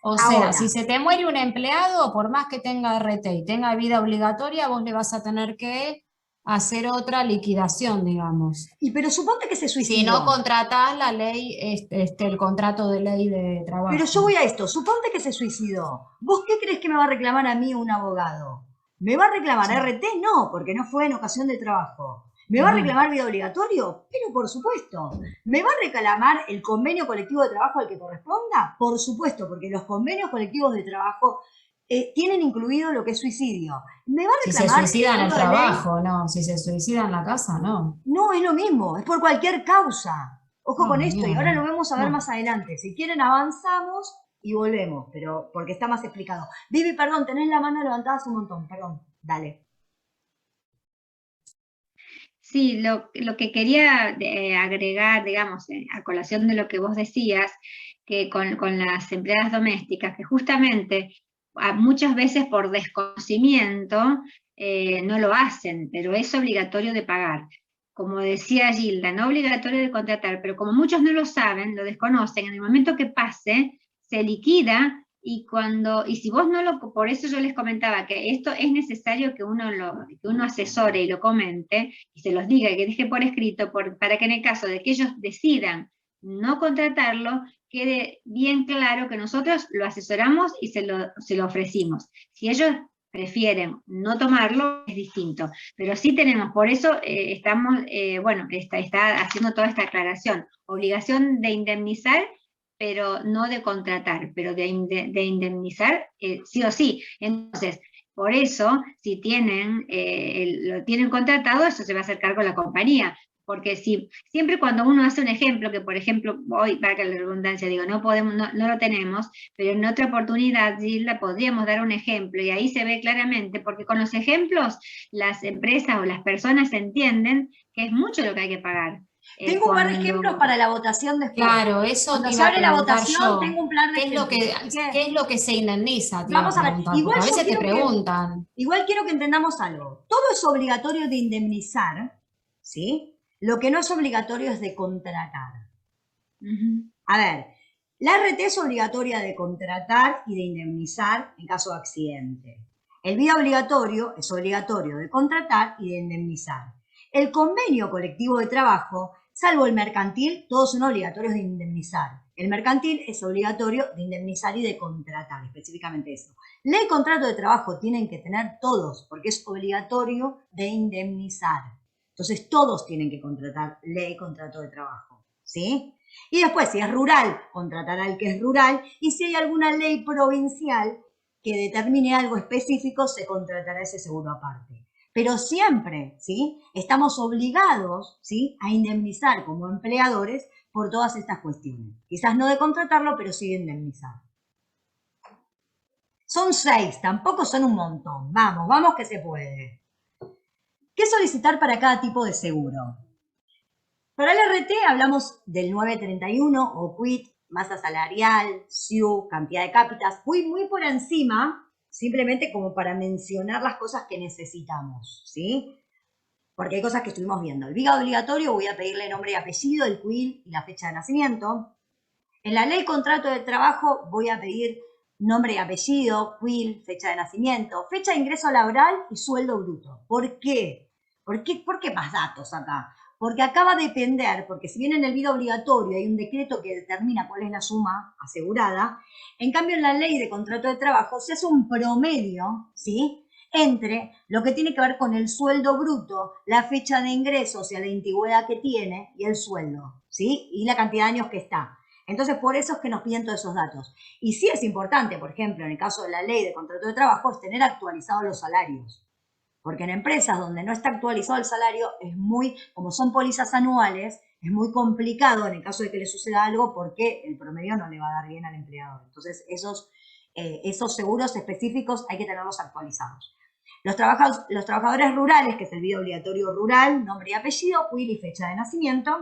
D: O sea,
A: Ahora,
D: si se te muere un empleado, por más que tenga RT y tenga vida obligatoria, vos le vas a tener que hacer otra liquidación, digamos.
A: pero suponte que se
D: Si no
A: suicidó.
D: contratás la ley, el contrato de ley de
A: Pero yo
D: trabajo.
A: voy a esto, suponte que se suicidó. ¿Vos qué crees que me va a reclamar a mí un abogado? ¿Me va a reclamar
D: Sí.
A: RT? No, porque no fue en ocasión de trabajo. ¿Me va a
D: No.
A: reclamar vida obligatorio? Pero por supuesto. ¿Me va a reclamar el convenio colectivo de trabajo al que corresponda? Por supuesto, porque los convenios colectivos de trabajo tienen incluido lo que es suicidio. ¿Me va a
D: Si se
A: reclamar el
D: suicida en el
A: seguro de ley?
D: trabajo, no. Si se suicida en la casa, no.
A: No, es lo mismo, es por cualquier causa. Ojo
D: Ah,
A: con esto, y ahora
D: mierda.
A: lo vamos a ver
D: No.
A: más adelante. Si quieren avanzamos y volvemos, pero porque está más explicado. Vivi, perdón, tenés la mano levantada hace un montón, perdón, dale.
B: Sí, lo que quería agregar, digamos, a colación de lo que vos decías, que con las empleadas domésticas, que justamente muchas veces por desconocimiento no lo hacen, pero es obligatorio de pagar. Como decía Gilda, no obligatorio de contratar, pero como muchos no lo saben, lo desconocen, en el momento que pase, se liquida. Y si vos no lo, por eso yo les comentaba que esto es necesario que uno asesore y lo comente, y se los diga, y que deje por escrito, para que en el caso de que ellos decidan no contratarlo, quede bien claro que nosotros lo asesoramos y se lo ofrecimos. Si ellos prefieren no tomarlo, es distinto. Pero sí tenemos, por eso estamos, bueno, está haciendo toda esta aclaración. Obligación de indemnizar, pero no de contratar, pero de indemnizar sí o sí. Entonces, por eso, si lo tienen contratado, eso se va a hacer cargo de la compañía. Porque siempre cuando uno hace un ejemplo, que por ejemplo, hoy, para que la redundancia, digo, no lo tenemos, pero en otra oportunidad, Gilda, podríamos dar un ejemplo, y ahí se ve claramente, porque con los ejemplos, las empresas o las personas entienden que es mucho lo que hay que pagar.
A: Tengo un par de ejemplos para la votación después.
D: Claro, eso
A: Cuando
D: te
A: se
D: iba a
A: abre la
D: preguntar
A: votación,
D: yo.
A: tengo un plan de
D: ¿Qué es lo
A: ejemplos.
D: qué es lo que se indemniza? Te iba a
A: Vamos a ver,
D: preguntar,
A: igual
D: porque a
A: yo
D: veces te
A: quiero
D: preguntan.
A: igual quiero que entendamos algo. Todo es obligatorio de indemnizar, ¿sí? Lo que no es obligatorio es de contratar. A ver, la RT es obligatoria de contratar y de indemnizar en caso de accidente. El vía obligatorio es obligatorio de contratar y de indemnizar. El convenio colectivo de trabajo, salvo el mercantil, todos son obligatorios de indemnizar. El mercantil es obligatorio de indemnizar y de contratar, específicamente eso. Ley y contrato de trabajo tienen que tener todos, porque es obligatorio de indemnizar. Entonces todos tienen que contratar ley y contrato de trabajo, ¿sí? Y después, si es rural, contratará al que es rural, y si hay alguna ley provincial que determine algo específico, se contratará ese seguro aparte. Pero siempre, ¿sí? Estamos obligados, ¿sí?, a indemnizar como empleadores por todas estas cuestiones. Quizás no de contratarlo, pero sí de indemnizar. Son 6, tampoco son un montón. Vamos, vamos que se puede. ¿Qué solicitar para cada tipo de seguro? Para el RT hablamos del 931 o quit, masa salarial, SIU, cantidad de cápitas. Fui muy por encima, simplemente como para mencionar las cosas que necesitamos, ¿sí? Porque hay cosas que estuvimos viendo. El VIGA obligatorio, voy a pedirle nombre y apellido, el CUIL y la fecha de nacimiento. En la ley contrato de trabajo voy a pedir nombre y apellido, CUIL, fecha de nacimiento, fecha de ingreso laboral y sueldo bruto. ¿Por qué? ¿Por qué más datos acá? Porque acá va a depender, porque si bien en el VIGA obligatorio hay un decreto que determina cuál es la suma asegurada, en cambio en la ley de contrato de trabajo se hace un promedio, ¿sí?, entre lo que tiene que ver con el sueldo bruto, la fecha de ingreso, o sea, la antigüedad que tiene, y el sueldo, ¿sí?, y la cantidad de años que está. Entonces, por eso es que nos piden todos esos datos. Y sí es importante, por ejemplo, en el caso de la ley de contrato de trabajo, es tener actualizados los salarios. Porque en empresas donde no está actualizado el salario, como son pólizas anuales, es muy complicado en el caso de que le suceda algo porque el promedio no le va a dar bien al empleador. Entonces, esos seguros específicos hay que tenerlos actualizados. Los trabajadores rurales, que es el VIGA obligatorio rural, nombre y apellido, CUIL y fecha de nacimiento.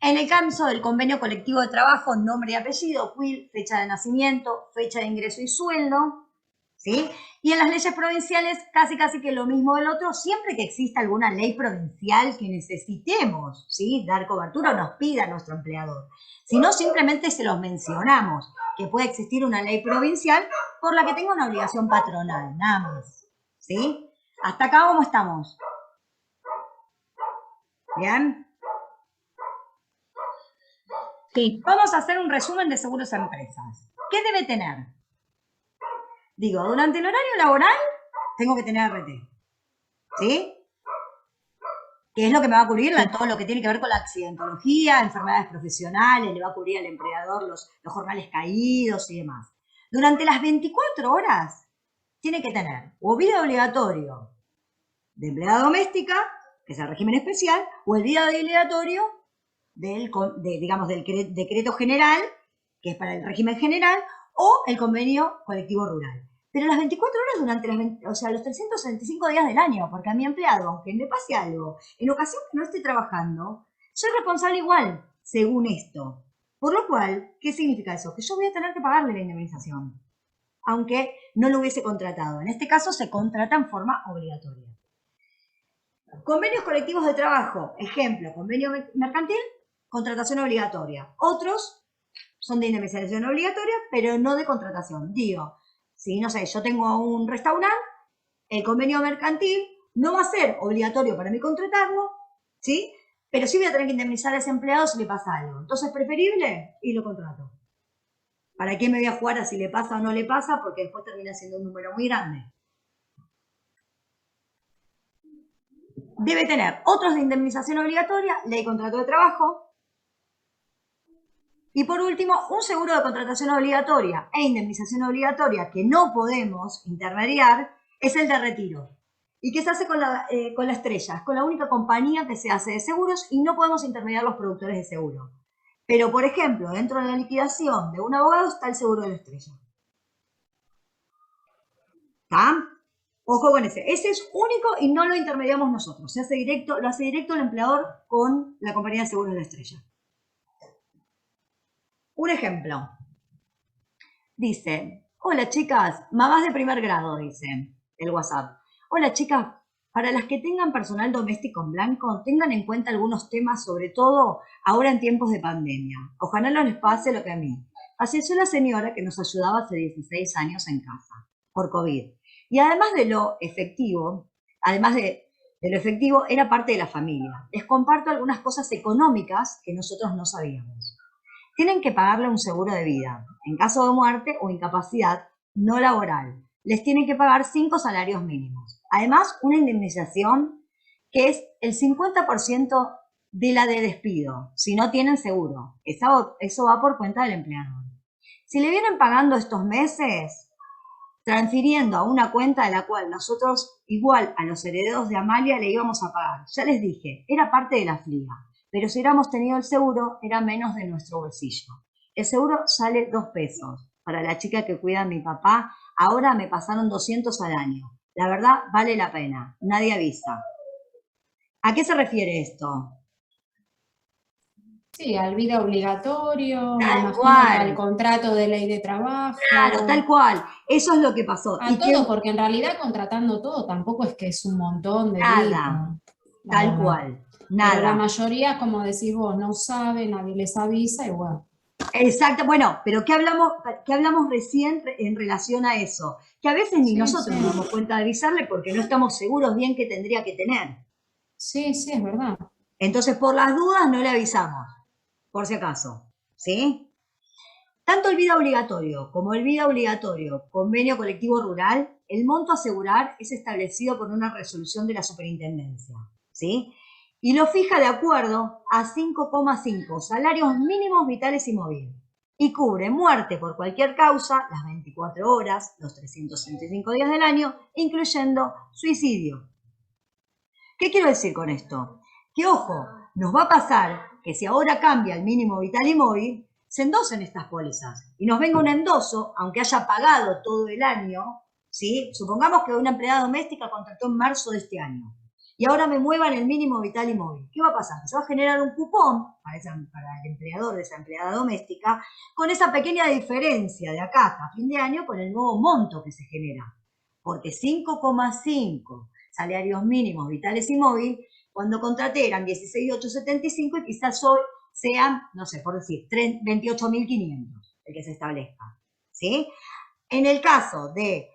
A: En el caso del convenio colectivo de trabajo, nombre y apellido, CUIL, fecha de nacimiento, fecha de ingreso y sueldo, ¿sí? Y en las leyes provinciales, casi que lo mismo del otro, siempre que exista alguna ley provincial que necesitemos, ¿sí?, dar cobertura o nos pida nuestro empleador. Si no, simplemente se los mencionamos, que puede existir una ley provincial por la que tenga una obligación patronal, nada más, ¿sí? ¿Hasta acá cómo estamos? ¿Bien?
F: Sí.
A: Vamos a hacer un resumen de seguros a empresas. ¿Qué debe tener? Digo, durante el horario laboral tengo que tener RT, ¿sí? Que es lo que me va a cubrir todo lo que tiene que ver con la accidentología, enfermedades profesionales, le va a cubrir al empleador los jornales caídos y demás. Durante las 24 horas tiene que tener o vida obligatorio de empleada doméstica, que es el régimen especial, o el vida obligatorio del decreto general, que es para el régimen general, o el convenio colectivo rural. pero las 24 horas durante los 365 días del año, porque a mi empleado, aunque me pase algo, en ocasión que no esté trabajando, soy responsable igual, según esto. Por lo cual, ¿qué significa eso? Que yo voy a tener que pagarle la indemnización, aunque no lo hubiese contratado. En este caso se contrata en forma obligatoria. Convenios colectivos de trabajo, ejemplo, convenio mercantil, contratación obligatoria. Otros son de indemnización obligatoria, pero no de contratación. Digo, si no sé, yo tengo un restaurante, el convenio mercantil no va a ser obligatorio para mí contratarlo, ¿sí? Pero sí voy a tener que indemnizar a ese empleado si le pasa algo. Entonces, preferible, y lo contrato. ¿Para qué me voy a jugar a si le pasa o no le pasa? Porque después termina siendo un número muy grande. Debe tener otros de indemnización obligatoria, ley de contrato de trabajo. Y por último, un seguro de contratación obligatoria e indemnización obligatoria que no podemos intermediar es el de retiro. Y que se hace con la Estrella. Es con la única compañía que se hace de seguros y no podemos intermediar los productores de seguro. Pero, por ejemplo, dentro de la liquidación de un abogado está el seguro de la Estrella. ¿Está? Ojo con ese. Ese es único y no lo intermediamos nosotros. Se hace directo, lo hace directo el empleador con la compañía de seguros de la Estrella. Un ejemplo. Dice, hola chicas, mamás de primer grado, dice el WhatsApp. Hola chicas, para las que tengan personal doméstico en blanco, tengan en cuenta algunos temas, sobre todo ahora en tiempos de pandemia. Ojalá no les pase lo que a mí. Falleció la señora que nos ayudaba hace 16 años en casa, por COVID. Y además de lo efectivo, era parte de la familia. Les comparto algunas cosas económicas que nosotros no sabíamos. Tienen que pagarle un seguro de vida. En caso de muerte o incapacidad no laboral, les tienen que pagar 5 salarios mínimos. Además, una indemnización que es el 50% de la de despido, si no tienen seguro. Eso va por cuenta del empleador. Si le vienen pagando estos meses, transfiriendo a una cuenta de la cual nosotros, igual a los herederos de Amalia, le íbamos a pagar. Ya les dije, era parte de la FLIA. Pero si hubiéramos tenido el seguro, era menos de nuestro bolsillo. El seguro sale 2 pesos. Para la chica que cuida a mi papá, ahora me pasaron 200 al año. La verdad, vale la pena. Nadie avisa. ¿A qué se refiere esto?
D: Sí, al vida obligatorio, me
A: Tal
D: imagino
A: cual.
D: al contrato de ley de trabajo.
A: Claro, tal cual. Eso es lo que pasó.
D: A todo, porque en realidad contratando todo tampoco es que es un montón de
A: Nada.
D: guita, la
A: Tal
D: verdad.
A: cual.
D: Pero la
A: Nada.
D: mayoría, como decís vos, no sabe, nadie les avisa y bueno.
A: Exacto. Bueno, pero ¿qué hablamos recién en relación a eso? Que a veces ni
D: Sí,
A: nosotros
D: sí.
A: nos damos cuenta de avisarle porque no estamos seguros bien qué tendría que tener.
D: Sí, sí, es verdad.
A: Entonces, por las dudas, no le avisamos. Por si acaso. ¿Sí? Tanto el vida obligatorio como el vida obligatorio convenio colectivo rural, el monto a asegurar es establecido por una resolución de la superintendencia, ¿sí? Y lo fija de acuerdo a 5,5 salarios mínimos vitales y móviles. Y cubre muerte por cualquier causa, las 24 horas, los 365 días del año, incluyendo suicidio. ¿Qué quiero decir con esto? Que, ojo, nos va a pasar que si ahora cambia el mínimo vital y móvil, se endosen estas pólizas y nos venga un endoso, aunque haya pagado todo el año, ¿sí? Supongamos que una empleada doméstica contrató en marzo de este año y ahora me muevan el mínimo vital y móvil. ¿Qué va a pasar? Se va a generar un cupón para el empleador de esa empleada doméstica con esa pequeña diferencia de acá hasta fin de año con el nuevo monto que se genera. Porque 5,5 salarios mínimos vitales y móvil, cuando contraté eran 16.875 y quizás hoy sean, no sé, por decir, 28.500 el que se establezca, ¿sí? En el caso de,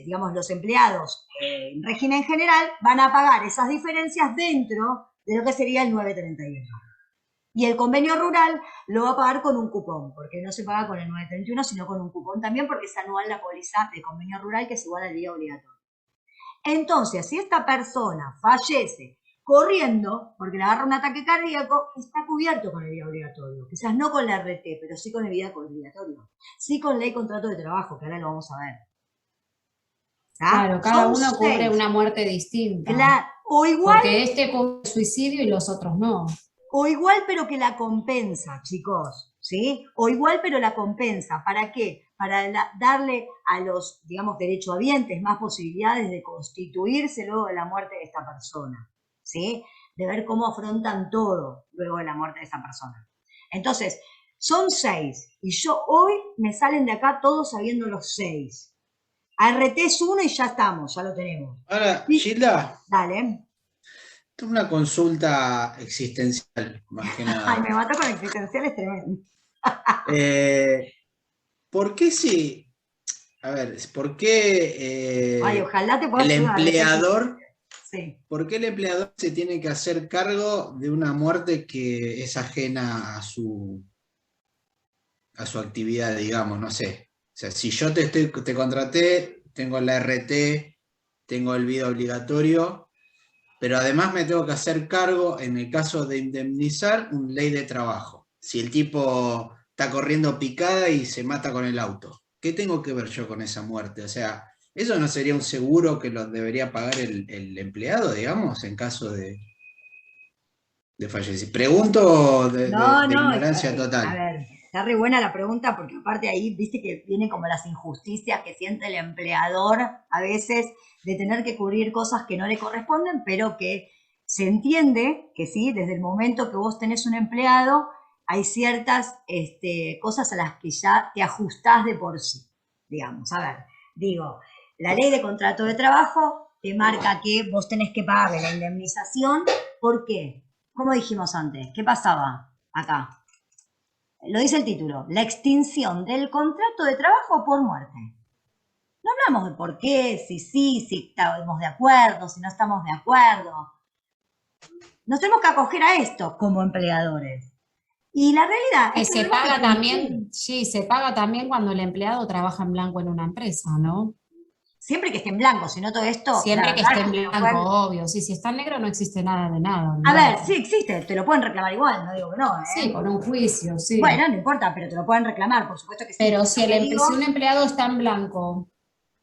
A: digamos, los empleados en régimen general, van a pagar esas diferencias dentro de lo que sería el 931. Y el convenio rural lo va a pagar con un cupón, porque no se paga con el 931, sino con un cupón también, porque es anual la póliza de convenio rural, que es igual al día obligatorio. Entonces, si esta persona fallece corriendo, porque le agarra un ataque cardíaco, está cubierto con el vida obligatorio. Quizás no con la RT, pero sí con el vida obligatorio. Sí con ley contrato de trabajo, que ahora lo vamos a ver. ¿Ah?
D: Claro, cada
A: Son
D: uno cubre
A: 6.
D: una muerte distinta.
A: Claro. O igual,
D: Porque este cubre el suicidio y los otros no.
A: o igual, pero que la compensa, chicos. ¿sí? O igual pero la compensa. ¿Para qué? Para darle a los, digamos, derechohabientes más posibilidades de constituirse luego de la muerte de esta persona, ¿sí? De ver cómo afrontan todo luego de la muerte de esa persona. Entonces, son 6, y yo hoy me salen de acá todos sabiendo los 6. ART es 1 y ya estamos, ya lo tenemos.
E: Ahora, Gilda,
A: Dale.
E: tengo una consulta existencial, más que nada.
A: Ay, me mató con existenciales tremendo.
E: ¿Por qué si, a ver, por qué
A: Ay, ojalá te pueda
E: el
A: ayudar.
E: empleador,
A: Sí.
E: por qué el empleador se tiene que hacer cargo de una muerte que es ajena a su actividad, digamos, no sé? O sea, si yo te contraté, tengo la RT, tengo el vida obligatorio, pero además me tengo que hacer cargo, en el caso de indemnizar, una ley de trabajo. Si el tipo está corriendo picada y se mata con el auto, ¿qué tengo que ver yo con esa muerte? O sea, ¿eso no sería un seguro que lo debería pagar el empleado, digamos, en caso de fallecer? Pregunto de ignorancia total.
A: A ver, está re buena la pregunta porque aparte ahí, viste que vienen como las injusticias que siente el empleador a veces de tener que cubrir cosas que no le corresponden, pero que se entiende que sí, desde el momento que vos tenés un empleado, hay ciertas cosas a las que ya te ajustás de por sí, digamos. A ver, digo, la ley de contrato de trabajo te marca que vos tenés que pagarle la indemnización. ¿Por qué? Como dijimos antes, ¿qué pasaba acá? Lo dice el título, la extinción del contrato de trabajo por muerte. No hablamos de por qué, si estamos de acuerdo, si no estamos de acuerdo. Nos tenemos que acoger a esto como empleadores. Y la realidad
D: Que
A: es que
D: se paga también, sí, se paga también cuando el empleado trabaja en blanco en una empresa, ¿no?
A: Siempre que esté en blanco, si no todo esto...
D: Siempre que esté en blanco, obvio. Sí, si está en negro no existe nada de nada.
A: A ver, sí existe, te lo pueden reclamar igual, no digo que no, ¿eh?
D: Sí, por un juicio, sí.
A: Bueno, no importa, pero te lo pueden reclamar, por supuesto que sí.
D: Pero si un empleado está en blanco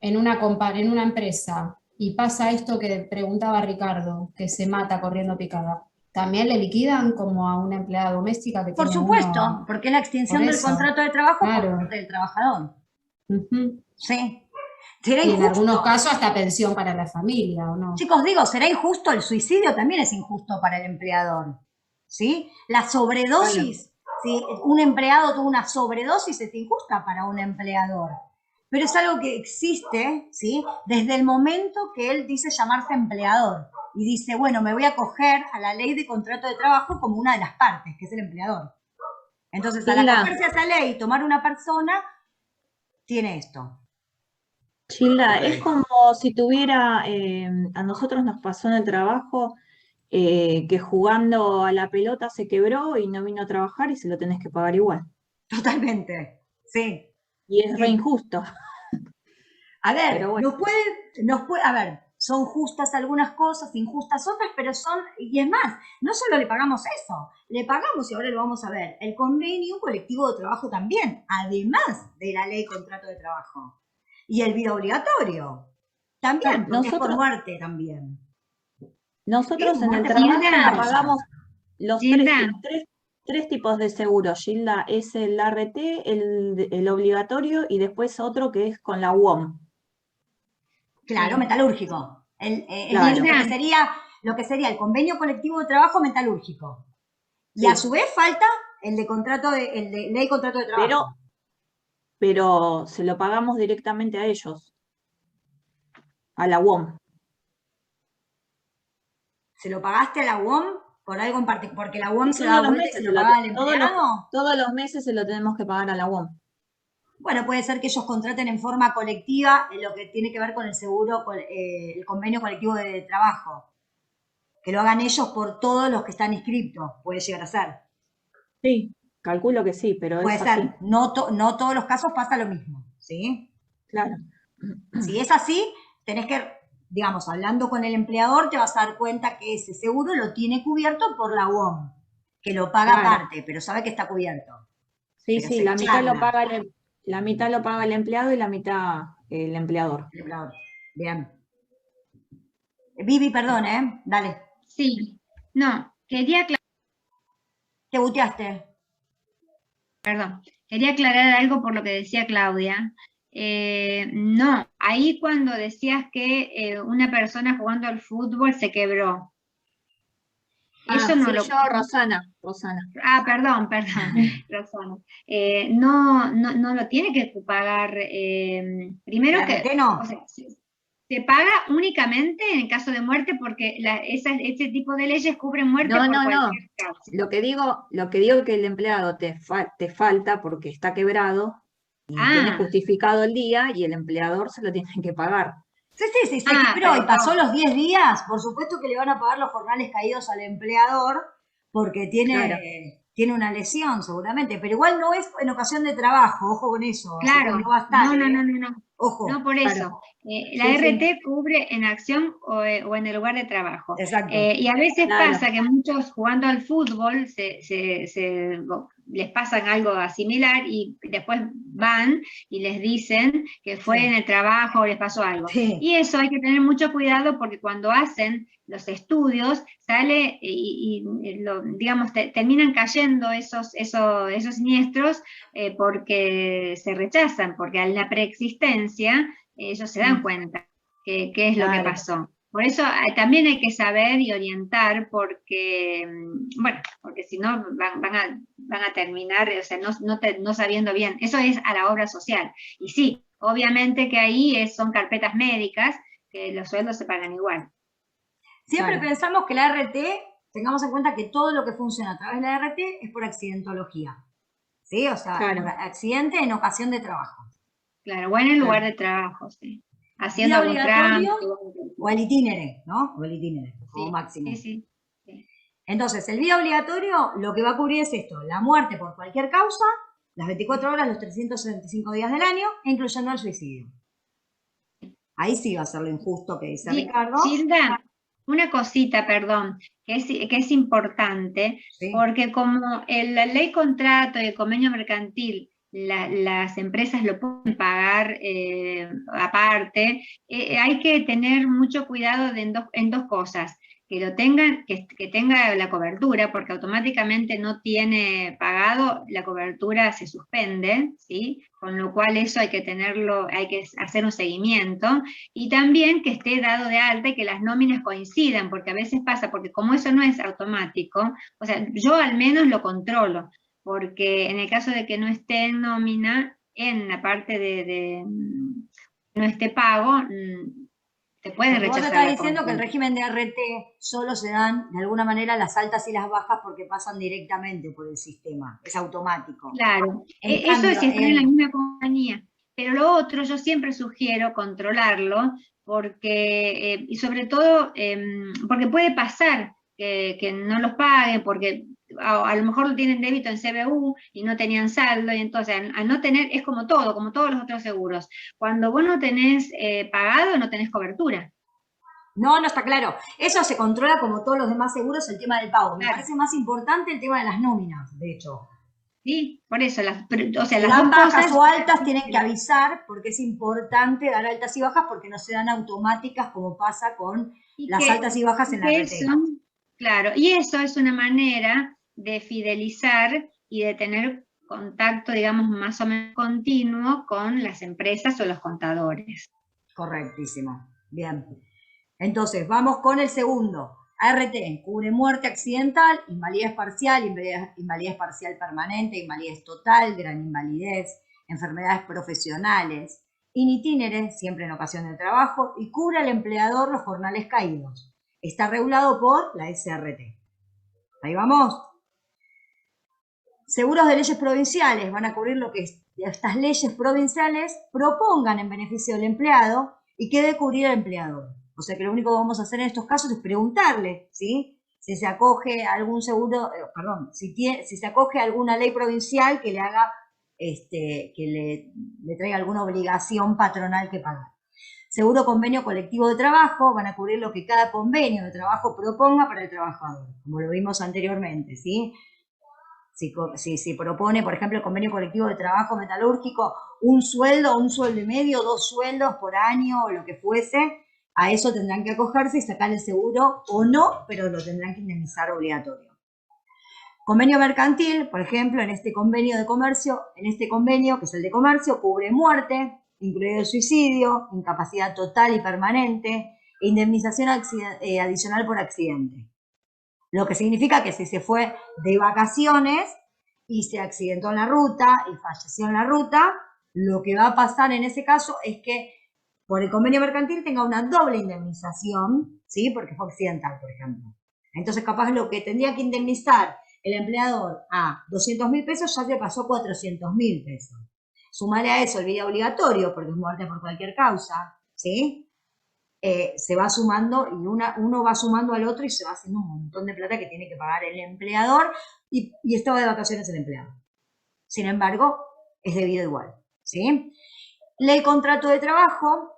D: en una empresa y pasa esto que preguntaba Ricardo, que se mata corriendo picada, ¿también le liquidan como a una empleada doméstica que
A: por
D: tiene
A: supuesto, porque es la extinción del contrato de trabajo por parte del trabajador. Sí. ¿Será injusto?
D: Y en algunos casos hasta pensión para la familia, ¿o no?
A: Chicos, digo, ¿será injusto? El suicidio también es injusto para el empleador, ¿sí? La sobredosis, si un empleado tuvo una sobredosis, es injusta para un empleador. Pero es algo que existe, ¿sí? Desde el momento que él dice llamarse empleador y dice, bueno, me voy a acoger a la ley de contrato de trabajo como una de las partes, que es el empleador. Entonces, al acogerse a esa ley y tomar una persona, tiene esto.
F: Gilda, es como si tuviera, a nosotros nos pasó en el trabajo que jugando a la pelota se quebró y no vino a trabajar y se lo tenés que pagar igual.
A: Totalmente, sí.
F: Y es re injusto.
A: A ver, bueno. a ver, son justas algunas cosas, injustas otras, pero y es más, no solo le pagamos eso, le pagamos, y ahora lo vamos a ver, el convenio colectivo de trabajo también, además de la ley de contrato de trabajo. Y el vida obligatorio, también, porque es por muerte también.
F: Nosotros en el trabajo pagamos los tres tipos de seguros, Gilda, es el ART, el obligatorio y después otro que es con la UOM.
A: Claro, metalúrgico. Claro. Lo que sería el convenio colectivo de trabajo metalúrgico. Y sí, a su vez falta el de ley de contrato de trabajo.
F: Pero se lo pagamos directamente a ellos, a la UOM.
A: ¿Se lo pagaste a la UOM por algo en particular? Porque la UOM se da vuelta y se lo paga al empleado.
F: Todos los meses se lo tenemos que pagar a la UOM.
A: Bueno, puede ser que ellos contraten en forma colectiva en lo que tiene que ver con el seguro, el convenio colectivo de trabajo. Que lo hagan ellos por todos los que están inscriptos, puede llegar a ser.
F: Sí, calculo que sí, pero
A: puede ser. Así. No todos los casos pasa lo mismo, ¿sí?
F: Claro.
A: Si es así, tenés que, digamos, hablando con el empleador, te vas a dar cuenta que ese seguro lo tiene cubierto por la UOM, que lo paga aparte, pero sabe que está cubierto.
F: Sí, sí, la mitad lo paga el empleado y la mitad el empleador.
A: El empleador. Bien. Vivi, perdón, dale.
B: Sí, no, quería aclarar.
A: ¿Te buteaste?
B: Perdón, quería aclarar algo por lo que decía Claudia. No, ahí cuando decías que una persona jugando al fútbol se quebró. Eso no
F: sí,
B: lo...
F: yo, Rosana.
B: Ah, perdón, Rosana. No lo tiene que pagar. Primero
A: La
B: que,
A: RT no.
B: o sea, se paga únicamente en caso de muerte porque ese tipo de leyes cubren muerte por cualquier causa.
F: Lo que digo que el empleado te falta porque está quebrado y tiene justificado el día y el empleador se lo tiene que pagar.
A: Sí, se quebró y pasó los 10 días, por supuesto que le van a pagar los jornales caídos al empleador porque tiene una lesión seguramente, pero igual no es en ocasión de trabajo, ojo con eso.
B: Claro,
A: no va a estar,
B: no.
A: Ojo.
B: No por eso.
F: Claro.
B: La RT cubre en acción o en el lugar de trabajo.
A: Exacto.
B: Y a veces pasa que muchos jugando al fútbol les pasan algo similar y después van y les dicen que fue en el trabajo o les pasó algo.
A: Sí.
B: Y eso hay que tener mucho cuidado porque cuando hacen los estudios sale digamos, terminan cayendo esos siniestros porque se rechazan, porque a la preexistencia ellos se dan cuenta qué es lo que pasó. Por eso también hay que saber y orientar porque, bueno, porque si no van a terminar, o sea, no sabiendo bien. Eso es a la obra social. Y sí, obviamente que ahí son carpetas médicas, que los sueldos se pagan igual.
A: Siempre pensamos que la RT, tengamos en cuenta que todo lo que funciona a través de la RT es por accidentología. ¿Sí? O sea, por accidente en ocasión de trabajo.
B: Claro, o en el lugar de trabajo, sí. Haciendo
A: algún trámite. O el itinere, ¿no? O el itinere, como máximo.
B: Sí.
A: Entonces, el vía obligatorio lo que va a cubrir es esto, la muerte por cualquier causa, las 24 horas, los 365 días del año, incluyendo el suicidio. Ahí sí va a ser lo injusto que dice Ricardo.
B: Gilda, una cosita, perdón, que es importante, porque como la ley contrato y el convenio mercantil, las empresas lo pueden pagar aparte, hay que tener mucho cuidado en dos cosas. Que lo tengan, que tenga la cobertura, porque automáticamente no tiene pagado, la cobertura se suspende, ¿sí? Con lo cual eso hay que tenerlo, hay que hacer un seguimiento, y también que esté dado de alta y que las nóminas coincidan, porque a veces pasa, porque como eso no es automático, o sea, yo al menos lo controlo, porque en el caso de que no esté en nómina, en la parte de no esté pago, te pueden rechazar.
A: Vos estás diciendo que el régimen de RT solo se dan de alguna manera las altas y las bajas porque pasan directamente por el sistema, es automático.
B: Claro, eso es si están en la misma compañía. Pero lo otro yo siempre sugiero controlarlo porque, y sobre todo, porque puede pasar que no los paguen porque a lo mejor lo tienen débito en CBU y no tenían saldo, y entonces al no tener, es como todos los otros seguros. Cuando vos no tenés pagado, no tenés cobertura.
A: No está claro. Eso se controla como todos los demás seguros, el tema del pago. Me parece más importante el tema de las nóminas, de hecho.
B: Sí, por eso, las dos
A: bajas
B: cosas,
A: o altas tienen que avisar porque es importante dar altas y bajas porque no se dan automáticas como pasa con las altas y bajas en la RT.
B: Claro, y eso es una manera de fidelizar y de tener contacto, digamos, más o menos continuo con las empresas o los contadores.
A: Correctísimo. Bien. Entonces, vamos con el segundo. ART cubre muerte accidental, invalidez parcial, invalidez parcial permanente, invalidez total, gran invalidez, enfermedades profesionales, in itinere, siempre en ocasión de trabajo, y cubre al empleador los jornales caídos. Está regulado por la SRT. Ahí vamos. Seguros de leyes provinciales van a cubrir lo que estas leyes provinciales propongan en beneficio del empleado y que debe cubrir al empleador. O sea que lo único que vamos a hacer en estos casos es preguntarle, ¿sí? Si se acoge a algún seguro, si se acoge a alguna ley provincial que le haga, que le traiga alguna obligación patronal que pagar. Seguro convenio colectivo de trabajo, van a cubrir lo que cada convenio de trabajo proponga para el trabajador, como lo vimos anteriormente, ¿sí? Si propone, por ejemplo, el convenio colectivo de trabajo metalúrgico, un sueldo y medio, 2 sueldos por año o lo que fuese, a eso tendrán que acogerse y sacar el seguro o no, pero lo tendrán que indemnizar obligatorio. Convenio mercantil, por ejemplo, en este convenio de comercio, que es el de comercio, cubre muerte, incluido el suicidio, incapacidad total y permanente, e indemnización adicional por accidente. Lo que significa que si se fue de vacaciones y se accidentó en la ruta y falleció en la ruta, lo que va a pasar en ese caso es que por el convenio mercantil tenga una doble indemnización, ¿sí? Porque fue accidental, por ejemplo. Entonces, capaz lo que tendría que indemnizar el empleador a 200.000 pesos ya te pasó 400.000 pesos. Sumale a eso el vida obligatorio, porque es muerte por cualquier causa, ¿sí? Se va sumando y uno va sumando al otro y se va haciendo un montón de plata que tiene que pagar el empleador y estaba de vacaciones el empleado. Sin embargo, es debido igual, ¿sí? Ley contrato de trabajo.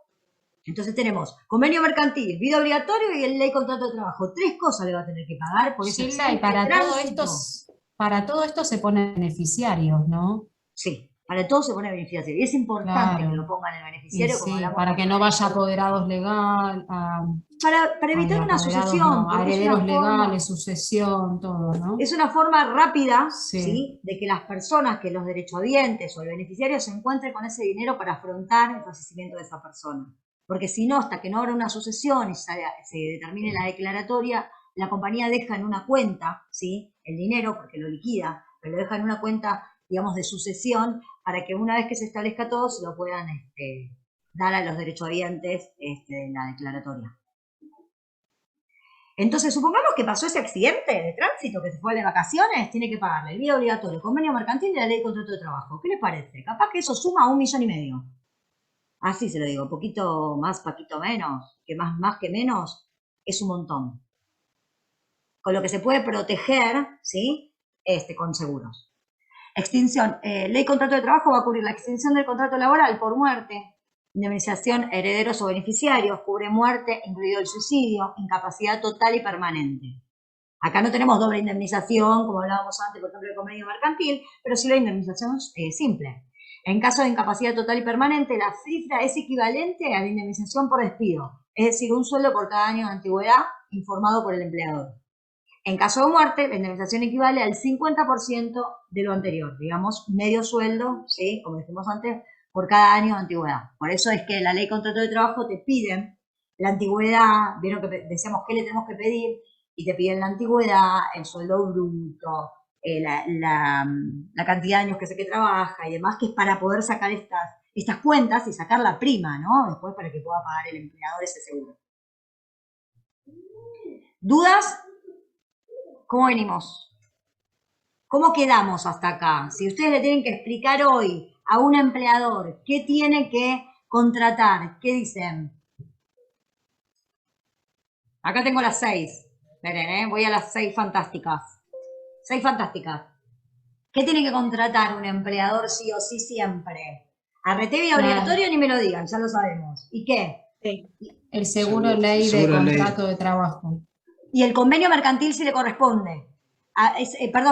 A: Entonces tenemos convenio mercantil, vida obligatorio y el ley contrato de trabajo. 3 cosas le va a tener que pagar. Por
D: Gilda, y para todo esto se ponen beneficiarios, ¿no?
A: Sí, para todo se pone beneficiario. Y es importante que lo pongan en el beneficiario.
D: Sí, para que no vaya apoderados legal,
A: para evitar una sucesión.
D: No, herederos legales, sucesión, todo, ¿no?
A: Es una forma rápida, ¿sí? De que las personas, que los derechohabientes o el beneficiario se encuentren con ese dinero para afrontar el fallecimiento de esa persona. Porque si no, hasta que no habrá una sucesión y se determine la declaratoria, la compañía deja en una cuenta, ¿sí? El dinero, porque lo liquida, pero lo deja en una cuenta, digamos, de sucesión, para que una vez que se establezca todo, se lo puedan dar a los derechohabientes en la declaratoria. Entonces, supongamos que pasó ese accidente de tránsito, que se fue de vacaciones, tiene que pagarle el vida obligatorio, el convenio mercantil y la ley de contrato de trabajo. ¿Qué les parece? Capaz que eso suma a 1,5 millones. Así se lo digo, poquito más, poquito menos, que más que menos, es un montón. Con lo que se puede proteger, ¿sí? Con seguros. Extinción. Ley contrato de trabajo va a cubrir la extinción del contrato laboral por muerte, indemnización herederos o beneficiarios, cubre muerte, incluido el suicidio, incapacidad total y permanente. Acá no tenemos doble indemnización, como hablábamos antes, por ejemplo, del convenio mercantil, pero sí la indemnización simple. En caso de incapacidad total y permanente, la cifra es equivalente a la indemnización por despido, es decir, un sueldo por cada año de antigüedad informado por el empleador. En caso de muerte, la indemnización equivale al 50% de lo anterior, digamos, medio sueldo, ¿sí? Como dijimos antes, por cada año de antigüedad. Por eso es que la ley de contrato de trabajo te piden la antigüedad, vieron que decíamos qué le tenemos que pedir, y te piden la antigüedad, el sueldo bruto, la cantidad de años que sé que trabaja y demás, que es para poder sacar estas cuentas y sacar la prima, ¿no? Después para que pueda pagar el empleador ese seguro. ¿Dudas? ¿Cómo venimos? ¿Cómo quedamos hasta acá? Si ustedes le tienen que explicar hoy a un empleador qué tiene que contratar, ¿qué dicen? Acá tengo las 6. Esperen, voy a las 6 fantásticas. 6 fantásticas. ¿Qué tiene que contratar un empleador sí o sí siempre? RT vía obligatorio ni me lo digan, ya lo sabemos. ¿Y qué?
D: Sí. El seguro ley de contrato de trabajo.
A: Y el convenio mercantil si le corresponde.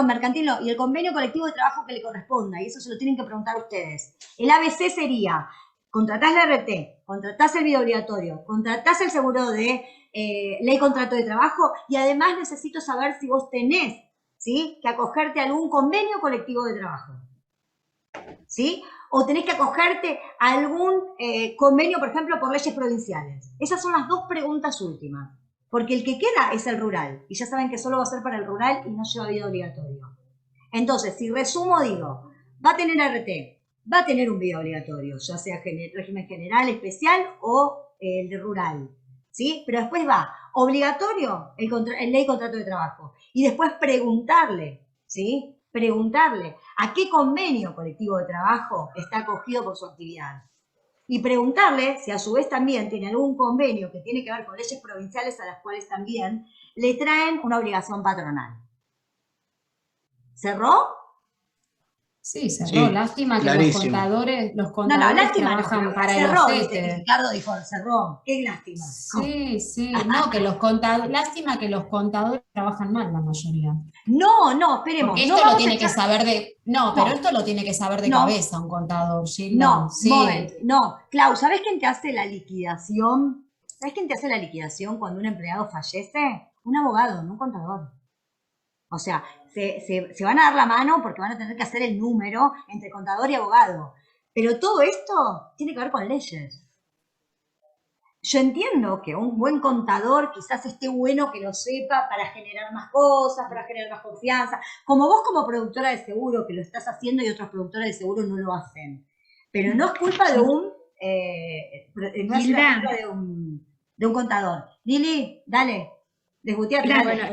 A: Mercantil no, y el convenio colectivo de trabajo que le corresponda, y eso se lo tienen que preguntar ustedes. El ABC sería, contratás la RT, contratás el vida obligatorio, contratás el seguro de ley contrato de trabajo, y además necesito saber si vos tenés, ¿sí?, que acogerte a algún convenio colectivo de trabajo, ¿sí? O tenés que acogerte a algún convenio, por ejemplo, por leyes provinciales. Esas son las 2 preguntas últimas. Porque el que queda es el rural. Y ya saben que solo va a ser para el rural y no lleva vida obligatorio. Entonces, si resumo, digo, va a tener RT, va a tener un vida obligatorio, ya sea régimen general, especial o el de rural. ¿Sí? Pero después va obligatorio el ley contrato de trabajo. Y después preguntarle, ¿sí? Preguntarle a qué convenio colectivo de trabajo está acogido por su actividad. Y preguntarle si a su vez también tiene algún convenio que tiene que ver con leyes provinciales a las cuales también le traen una obligación patronal. ¿Cerró?
D: Sí, cerró. Sí, lástima clarísimo. Que los contadores trabajan para el ojete.
A: Ricardo dijo, cerró. Qué lástima.
D: Sí, sí. No, que los contadores, lástima que los contadores trabajan mal la mayoría.
A: No, esperemos.
D: Porque esto lo tiene que saber de... pero esto lo tiene que saber de cabeza un contador, Gilda.
A: No, sí. No. Clau, ¿sabés quién te hace la liquidación? ¿Sabés quién te hace la liquidación cuando un empleado fallece? Un abogado, no un contador. O sea, se van a dar la mano porque van a tener que hacer el número entre contador y abogado. Pero todo esto tiene que ver con leyes. Yo entiendo que un buen contador quizás esté bueno que lo sepa para generar más cosas, para generar más confianza. Como vos como productora de seguro que lo estás haciendo y otros productores de seguro no lo hacen. Pero no es culpa de un... no es la culpa de un contador. Lili, dale. Desbuteate.
C: Bueno,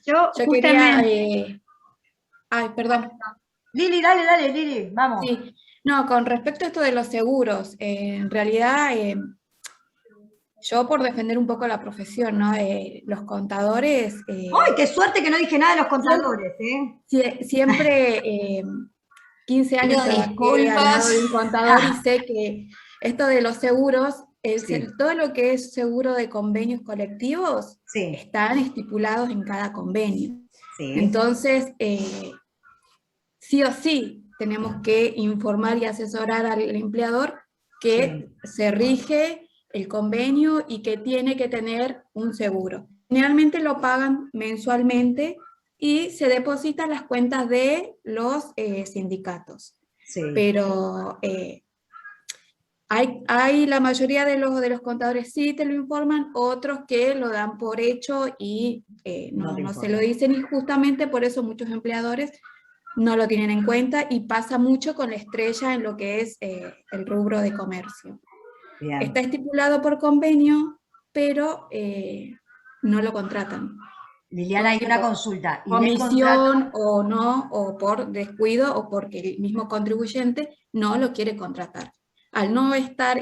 B: yo
C: quería... ay, perdón.
A: Lili, dale, Lili, vamos.
C: Sí. No, con respecto a esto de los seguros, en realidad... yo por defender un poco la profesión, ¿no? Los contadores...
A: ¡Ay, qué suerte que no dije nada de los contadores!
C: Siempre 15 años trabajé al lado de un contador y sé que esto de los seguros, todo lo que es seguro de convenios colectivos, están estipulados en cada convenio. Sí. Entonces, sí o sí tenemos que informar y asesorar al empleador que se rige el convenio y que tiene que tener un seguro. Generalmente lo pagan mensualmente y se depositan las cuentas de los sindicatos. Sí. Pero hay la mayoría de los contadores sí te lo informan, otros que lo dan por hecho y no se lo dicen, y justamente por eso muchos empleadores no lo tienen en cuenta, y pasa mucho con la estrella en lo que es el rubro de comercio. Bien. Está estipulado por convenio, pero no lo contratan.
A: Liliana, hay una consulta.
C: Comisión o no, o por descuido, o porque el mismo contribuyente no lo quiere contratar. Al no estar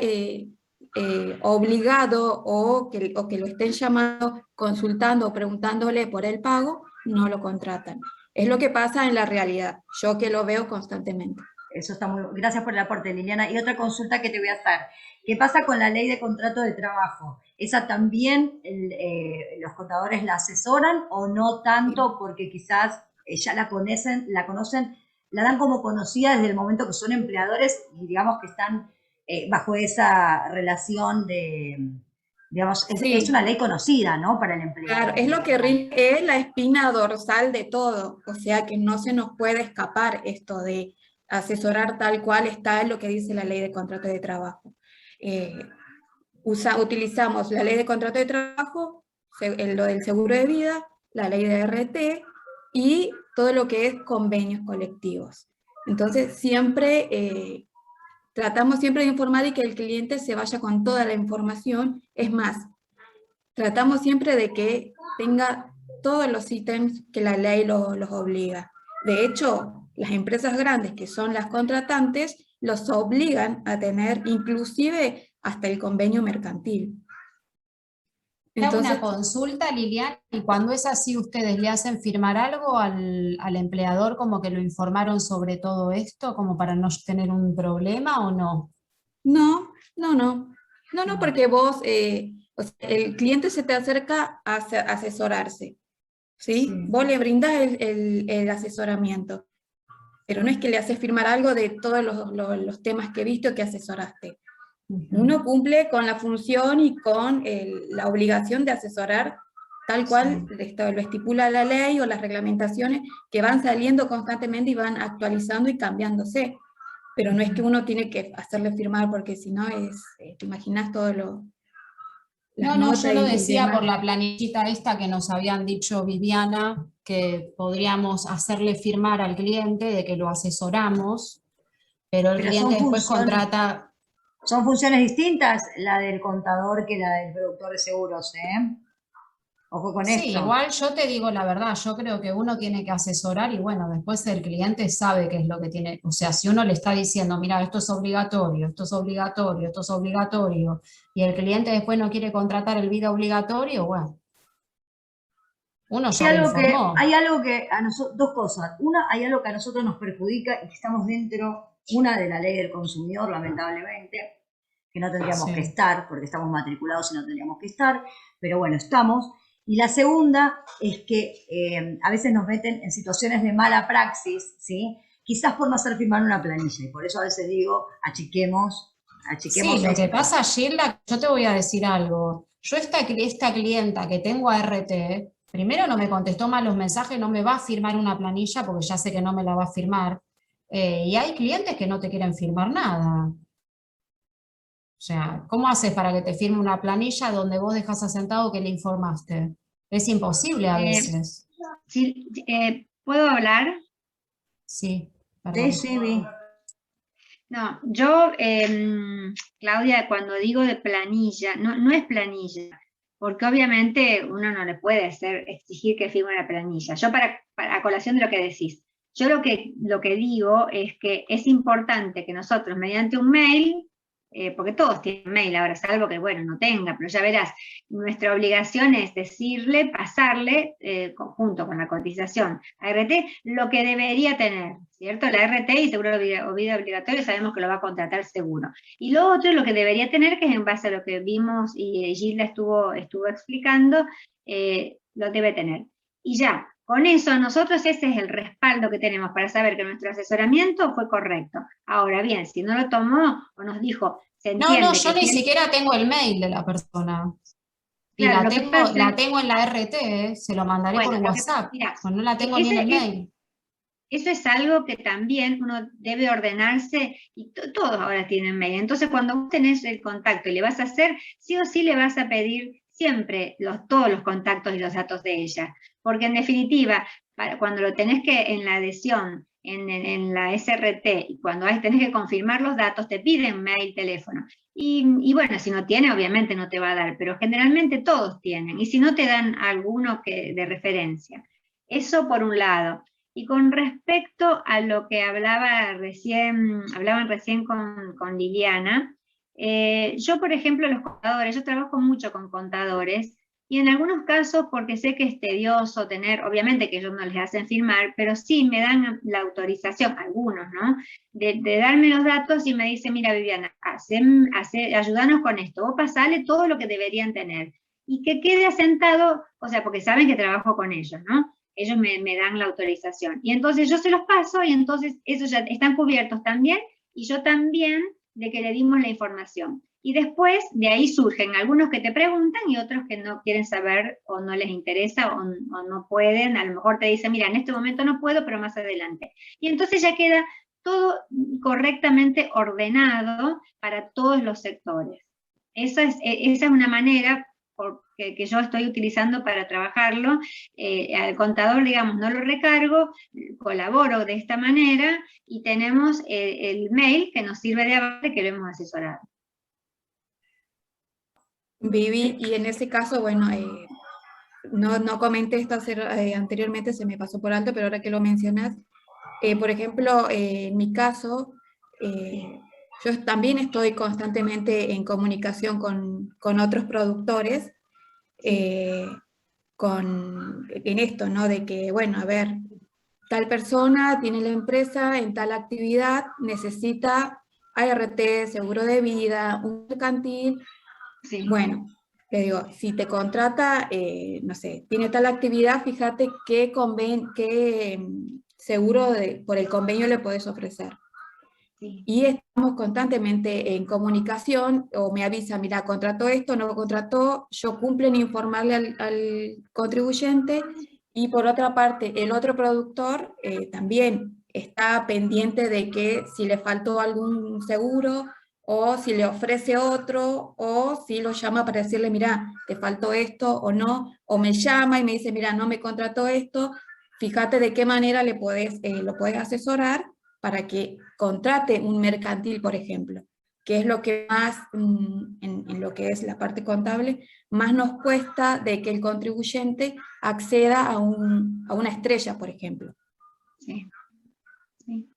C: obligado o que lo estén llamando, consultando o preguntándole por el pago, no lo contratan. Es lo que pasa en la realidad, yo que lo veo constantemente.
A: Eso está muy... Gracias por el aporte, Liliana. Y otra consulta que te voy a hacer. ¿Qué pasa con la ley de contrato de trabajo? ¿Esa también los contadores la asesoran o no tanto porque quizás ya la conocen, la dan como conocida desde el momento que son empleadores y digamos que están bajo esa relación de... Digamos, es una ley conocida, ¿no? Para el empleador.
C: Claro, es lo que es la espina dorsal de todo. O sea que no se nos puede escapar esto de asesorar tal cual está en lo que dice la ley de contrato de trabajo. Utilizamos la ley de contrato de trabajo, lo del seguro de vida, la ley de RT y todo lo que es convenios colectivos. Entonces siempre tratamos siempre de informar y que el cliente se vaya con toda la información. Es más, tratamos siempre de que tenga todos los ítems que la ley los obliga. De hecho, las empresas grandes, que son las contratantes, los obligan a tener inclusive hasta el convenio mercantil.
D: Entonces, una consulta, Liliana, y cuando es así, ¿ustedes le hacen firmar algo al empleador como que lo informaron sobre todo esto, como para no tener un problema o no?
C: No, porque vos, o sea, el cliente se te acerca a asesorarse, ¿sí? Vos le brindás el asesoramiento, pero no es que le haces firmar algo de todos los temas que viste o que asesoraste. Uno cumple con la función y con la obligación de asesorar tal cual lo estipula la ley o las reglamentaciones que van saliendo constantemente y van actualizando y cambiándose. Pero no es que uno tiene que hacerle firmar porque si no te imaginas todo lo...
D: No, yo lo decía por la planillita esta que nos habían dicho Viviana, que podríamos hacerle firmar al cliente de que lo asesoramos, pero el cliente después contrata...
A: Son funciones distintas la del contador que la del productor de seguros, ¿eh? Ojo con esto.
D: Sí, igual yo te digo la verdad, yo creo que uno tiene que asesorar y bueno, después el cliente sabe qué es lo que tiene, o sea, si uno le está diciendo, mira, esto es obligatorio, esto es obligatorio, esto es obligatorio, y el cliente después no quiere contratar el vida obligatorio, bueno, uno ya lo informó.
A: Hay algo que a nosotros, dos cosas. Una, hay algo que a nosotros nos perjudica y que estamos dentro, una de la ley del consumidor, lamentablemente, que no tendríamos que estar, porque estamos matriculados y no tendríamos que estar, pero bueno, estamos. Y la segunda es que a veces nos meten en situaciones de mala praxis, ¿sí? Quizás por no hacer firmar una planilla, y por eso a veces digo, achiquemos.
D: Sí, lo que pasa, Gilda, yo te voy a decir algo. Yo esta clienta que tengo a RT, primero no me contestó mal los mensajes, no me va a firmar una planilla porque ya sé que no me la va a firmar. Y hay clientes que no te quieren firmar nada. O sea, ¿cómo haces para que te firme una planilla donde vos dejas asentado que le informaste? Es imposible a veces.
B: Sí, ¿puedo hablar?
D: Sí,
A: Sí,
D: perdón.
A: sí, vi.
B: No, yo, Claudia, cuando digo de planilla, no es planilla, porque obviamente uno no le puede exigir que firme una planilla. Yo a colación de lo que decís, yo lo que digo es que es importante que nosotros mediante un mail, porque todos tienen mail ahora, salvo que, bueno, no tenga, pero ya verás, nuestra obligación es decirle, pasarle, junto con la cotización a RT, lo que debería tener, ¿cierto? La RT y seguro de vida obligatorio sabemos que lo va a contratar seguro. Y lo otro, lo que debería tener, que es en base a lo que vimos y Gilda estuvo explicando, lo debe tener. Y ya, con eso nosotros ese es el respaldo que tenemos para saber que nuestro asesoramiento fue correcto. Ahora bien, si no lo tomó o nos dijo, se entiende
D: No, yo
B: que
D: ni siquiera tengo el mail de la persona. Y
B: claro,
D: la
B: lo que pasa
D: la tengo en la RT, se lo mandaré por WhatsApp.
B: mira,
D: Pues no la tengo ni en el mail.
B: eso es algo que también uno debe ordenarse, y todos ahora tienen mail. Entonces, cuando vos tenés el contacto y le vas a hacer, sí o sí le vas a pedir siempre todos los contactos y los datos de ella. Porque en definitiva, cuando lo tenés que en la adhesión, en la SRT, y cuando tenés que confirmar los datos, te piden mail, teléfono. Y bueno, si no tiene, obviamente no te va a dar, pero generalmente todos tienen. Y si no, te dan alguno de referencia. Eso por un lado. Y con respecto a lo que hablaban recién con Liliana, yo, por ejemplo, los contadores, yo trabajo mucho con contadores, y en algunos casos, porque sé que es tedioso tener, obviamente que ellos no les hacen firmar, pero sí me dan la autorización, algunos, ¿no? De darme los datos y me dicen, mira, Viviana, ayúdanos con esto, vos pasale todo lo que deberían tener. Y que quede asentado, o sea, porque saben que trabajo con ellos, ¿no? Ellos me dan la autorización. Y entonces yo se los paso y entonces esos ya están cubiertos también y yo también de que le dimos la información. Y después de ahí surgen algunos que te preguntan y otros que no quieren saber o no les interesa o no pueden. A lo mejor te dicen, mira, en este momento no puedo, pero más adelante. Y entonces ya queda todo correctamente ordenado para todos los sectores. Esa es una manera que yo estoy utilizando para trabajarlo. Al contador, digamos, no lo recargo, colaboro de esta manera y tenemos el mail que nos sirve de avance que lo hemos asesorado.
C: Vivi, y en ese caso, bueno, no comenté esto anteriormente, se me pasó por alto, pero ahora que lo mencionas, por ejemplo, en mi caso, yo también estoy constantemente en comunicación con otros productores, en esto, ¿no? De que, bueno, a ver, tal persona tiene la empresa en tal actividad, necesita ART, seguro de vida, un mercantil.
B: Sí.
C: Bueno, le digo, si te contrata, no sé, tiene tal actividad, fíjate qué seguro por el convenio le podés ofrecer.
B: Sí.
C: Y estamos constantemente en comunicación, o me avisa, mira, contrató esto, no lo contrató, yo cumplo en informarle al contribuyente, y por otra parte, el otro productor también está pendiente de que si le faltó algún seguro, o si le ofrece otro, o si lo llama para decirle, mira, te faltó esto o no, o me llama y me dice, mira, no me contrató esto, fíjate de qué manera lo podés asesorar para que contrate un mercantil, por ejemplo, que es lo que más, en lo que es la parte contable, más nos cuesta de que el contribuyente acceda a una estrella, por ejemplo.
B: Sí. Sí.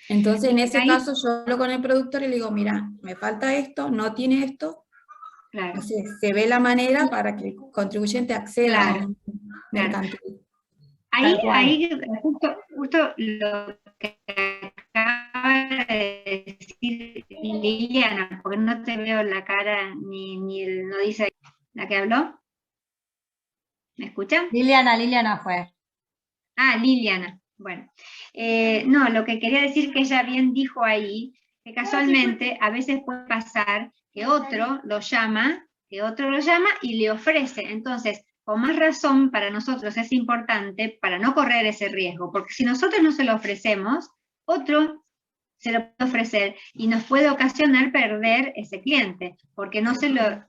C: Entonces, en ese caso, yo hablo con el productor y le digo, mira, me falta esto, no tiene esto.
B: Claro.
C: Entonces, se ve la manera para que el contribuyente acceda a un mercantil.
B: Ahí justo lo que acaba de decir Liliana, porque no te veo la cara no dice la que habló. ¿Me escuchan?
A: Liliana fue.
B: Ah, Liliana. Bueno, no, lo que quería decir que ella bien dijo ahí, que casualmente a veces puede pasar que otro lo llama y le ofrece. Entonces, con más razón para nosotros es importante para no correr ese riesgo, porque si nosotros no se lo ofrecemos, otro se lo puede ofrecer y nos puede ocasionar perder ese cliente, porque no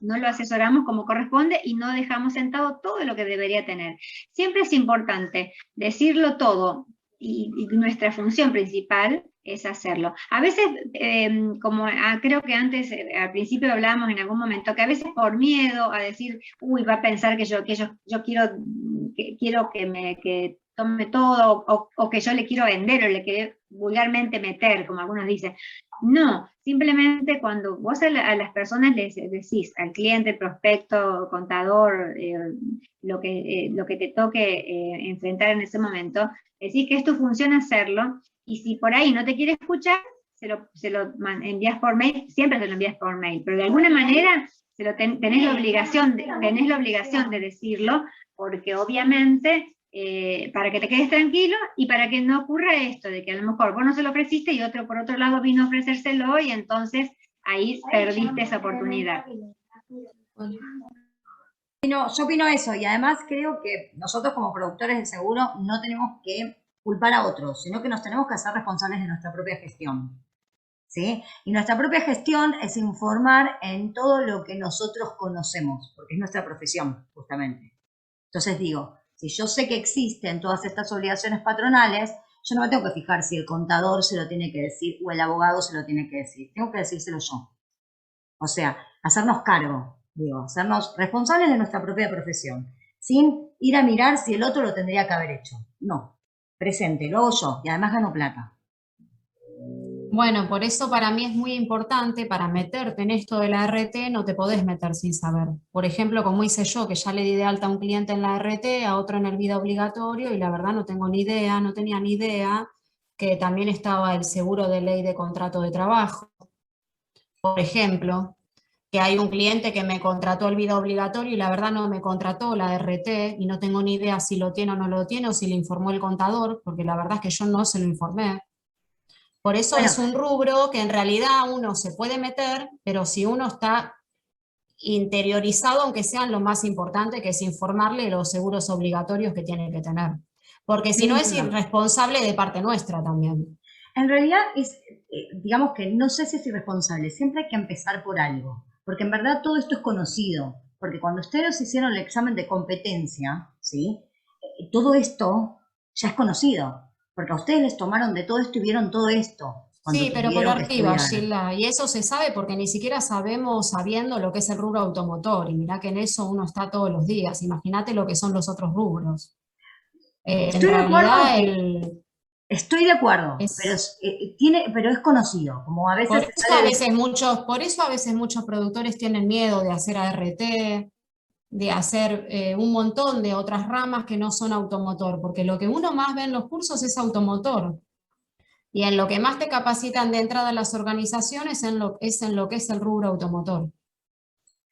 B: lo asesoramos como corresponde y no dejamos sentado todo lo que debería tener. Siempre es importante decirlo todo y nuestra función principal es hacerlo. A veces, como creo que antes, al principio hablábamos en algún momento, que a veces por miedo a decir, uy, va a pensar que yo quiero que tome todo, o que yo le quiero vender, o le quiero vulgarmente meter, como algunos dicen. No, simplemente cuando vos a las personas les decís, al cliente, prospecto, contador, lo que te toque enfrentar en ese momento, decís que es tu función hacerlo, y si por ahí no te quiere escuchar, se lo envías por mail, siempre se lo envías por mail, pero de alguna manera tenés la obligación de decirlo, porque obviamente para que te quedes tranquilo y para que no ocurra esto, de que a lo mejor vos no se lo ofreciste y otro por otro lado vino a ofrecérselo y entonces ahí perdiste esa oportunidad.
A: No, yo opino eso, y además creo que nosotros como productores de seguro no tenemos que culpar a otros, sino que nos tenemos que hacer responsables de nuestra propia gestión, ¿sí? Y nuestra propia gestión es informar en todo lo que nosotros conocemos, porque es nuestra profesión, justamente. Entonces digo, si yo sé que existen todas estas obligaciones patronales, yo no me tengo que fijar si el contador se lo tiene que decir o el abogado se lo tiene que decir. Tengo que decírselo yo. O sea, hacernos cargo, hacernos responsables de nuestra propia profesión, sin ir a mirar si el otro lo tendría que haber hecho. No, presente, lo hago yo y además gano plata.
D: Bueno, por eso para mí es muy importante, para meterte en esto de la RT, no te podés meter sin saber. Por ejemplo, como hice yo, que ya le di de alta a un cliente en la RT, a otro en el vida obligatorio, y la verdad no tenía ni idea que también estaba el seguro de ley de contrato de trabajo. Por ejemplo, que hay un cliente que me contrató el vida obligatorio y la verdad no me contrató la RT y no tengo ni idea si lo tiene o no lo tiene o si le informó el contador, porque la verdad es que yo no se lo informé. Por eso es un rubro que en realidad uno se puede meter, pero si uno está interiorizado, aunque sean lo más importante, que es informarle de los seguros obligatorios que tiene que tener. Porque si no es irresponsable de parte nuestra también.
A: En realidad es, digamos que no sé si es irresponsable, siempre hay que empezar por algo, porque en verdad todo esto es conocido, porque cuando ustedes hicieron el examen de competencia, ¿sí? Todo esto ya es conocido. Porque a ustedes les tomaron de todo esto y vieron todo esto.
D: Sí, pero por arriba, Gilda, y eso se sabe porque ni siquiera sabiendo lo que es el rubro automotor, y mirá que en eso uno está todos los días, imagínate lo que son los otros rubros.
A: Estoy de acuerdo, pero es conocido, como a veces...
D: Por eso a veces muchos productores tienen miedo de hacer ART, de hacer un montón de otras ramas que no son automotor, porque lo que uno más ve en los cursos es automotor, y en lo que más te capacitan de entrada a las organizaciones es en lo que es el rubro automotor.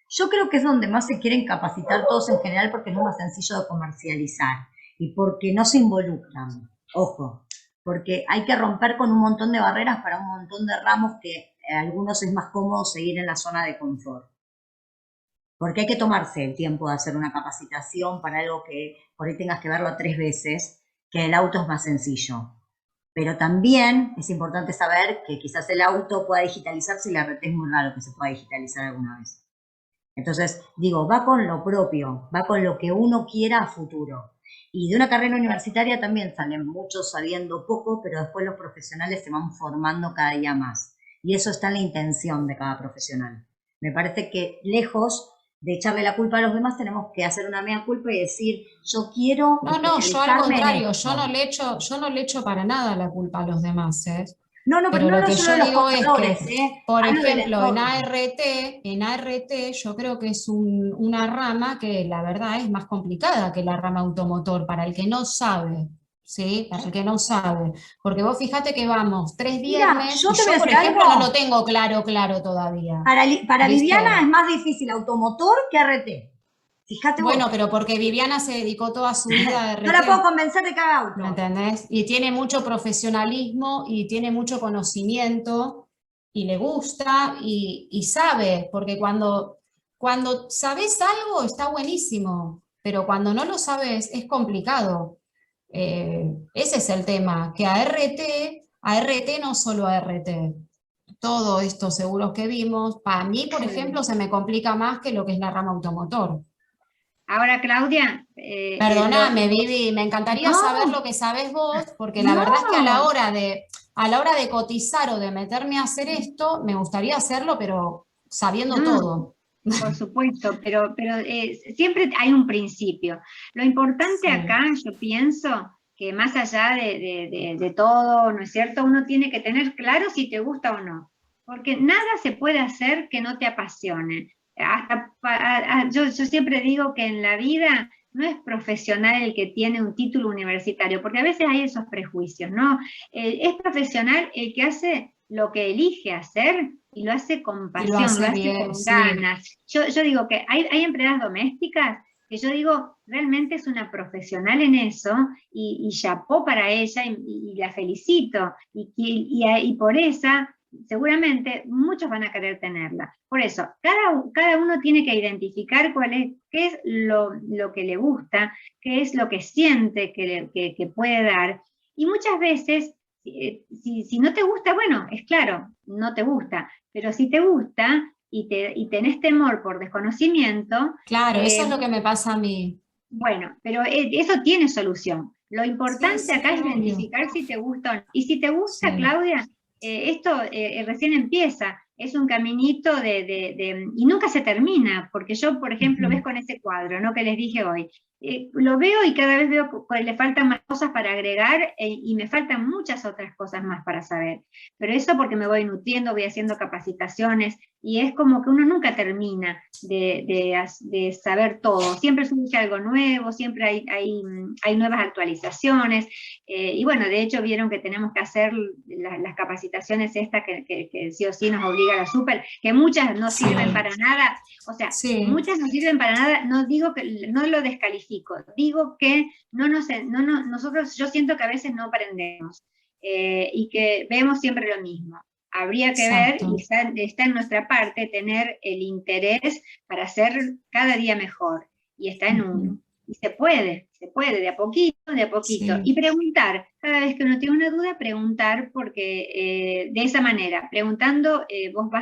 A: Yo creo que es donde más se quieren capacitar todos en general, porque es lo más sencillo de comercializar, y porque no se involucran, ojo, porque hay que romper con un montón de barreras para un montón de ramos que a algunos es más cómodo seguir en la zona de confort. Porque hay que tomarse el tiempo de hacer una capacitación para algo que por ahí tengas que verlo 3 veces, que el auto es más sencillo. Pero también es importante saber que quizás el auto pueda digitalizarse y la RT es muy raro que se pueda digitalizar alguna vez. Entonces, digo, va con lo propio, va con lo que uno quiera a futuro. Y de una carrera universitaria también salen muchos sabiendo poco, pero después los profesionales se van formando cada día más. Y eso está en la intención de cada profesional. Me parece que lejos de echarle la culpa a los demás, tenemos que hacer una mea culpa y decir, yo quiero...
D: No, yo al contrario, yo no le echo para nada la culpa a los demás, ¿eh? Pero lo que yo digo es que, por ejemplo, en ART yo creo que es una rama que la verdad es más complicada que la rama automotor, para el que no sabe, ¿sí? Para el que no sabe. Porque vos fíjate que vamos 3 viernes, yo por ejemplo no lo tengo claro todavía.
A: Para Viviana es más difícil automotor que ART. Fíjate
D: bueno, pero porque Viviana se dedicó toda su vida a RT.
A: No la puedo convencer de que haga auto.
D: ¿Me entendés? Y tiene mucho profesionalismo y tiene mucho conocimiento y le gusta y sabe, porque cuando sabes algo está buenísimo. pero cuando no lo sabes es complicado. Ese es el tema, que ART no solo ART, todos estos seguros que vimos, para mí, por ejemplo, se me complica más que lo que es la rama automotor.
B: Ahora, Claudia...
D: Perdóname, Vivi, me encantaría saber lo que sabes vos, porque la verdad es que a la hora de cotizar o de meterme a hacer esto, me gustaría hacerlo, pero sabiendo todo.
B: Por supuesto, pero siempre hay un principio. Lo importante acá, yo pienso, que más allá de todo, ¿no es cierto? Uno tiene que tener claro si te gusta o no, porque nada se puede hacer que no te apasione. Yo siempre digo que en la vida no es profesional el que tiene un título universitario, porque a veces hay esos prejuicios, ¿no? Es profesional el que hace lo que elige hacer y lo hace con pasión, lo hace bien, con ganas. Yo digo que hay empleadas domésticas que yo digo, realmente es una profesional en eso, y chapó para ella, y la felicito, y por esa, seguramente muchos van a querer tenerla. Por eso, cada uno tiene que identificar qué es lo que le gusta, qué es lo que siente que puede dar, y muchas veces, si no te gusta, bueno, es claro, no te gusta, pero si te gusta y tenés temor por desconocimiento...
D: Claro, eso es lo que me pasa a mí.
B: Bueno, pero eso tiene solución. Lo importante acá es identificar si te gusta o no. Y si te gusta, Claudia, esto recién empieza, es un caminito y nunca se termina, porque yo, por ejemplo, ves con ese cuadro, ¿no?, que les dije hoy, lo veo y cada vez veo que le faltan más cosas para agregar, y me faltan muchas otras cosas más para saber. Pero eso porque me voy nutriendo, voy haciendo capacitaciones, y es como que uno nunca termina de saber todo. Siempre surge algo nuevo, siempre hay nuevas actualizaciones, y bueno, de hecho vieron que tenemos que hacer las capacitaciones estas que sí o sí nos obliga la SUPER, que muchas no sirven para nada, o sea, muchas no sirven para nada, no digo que no lo descalifico, digo que nosotros, yo siento que a veces no aprendemos, y que vemos siempre lo mismo. Habría que ver, y está en nuestra parte, tener el interés para hacer cada día mejor, y está en uno. Y se puede, de a poquito, y preguntar, cada vez que uno tiene una duda, preguntar, porque de esa manera, preguntando, vos vas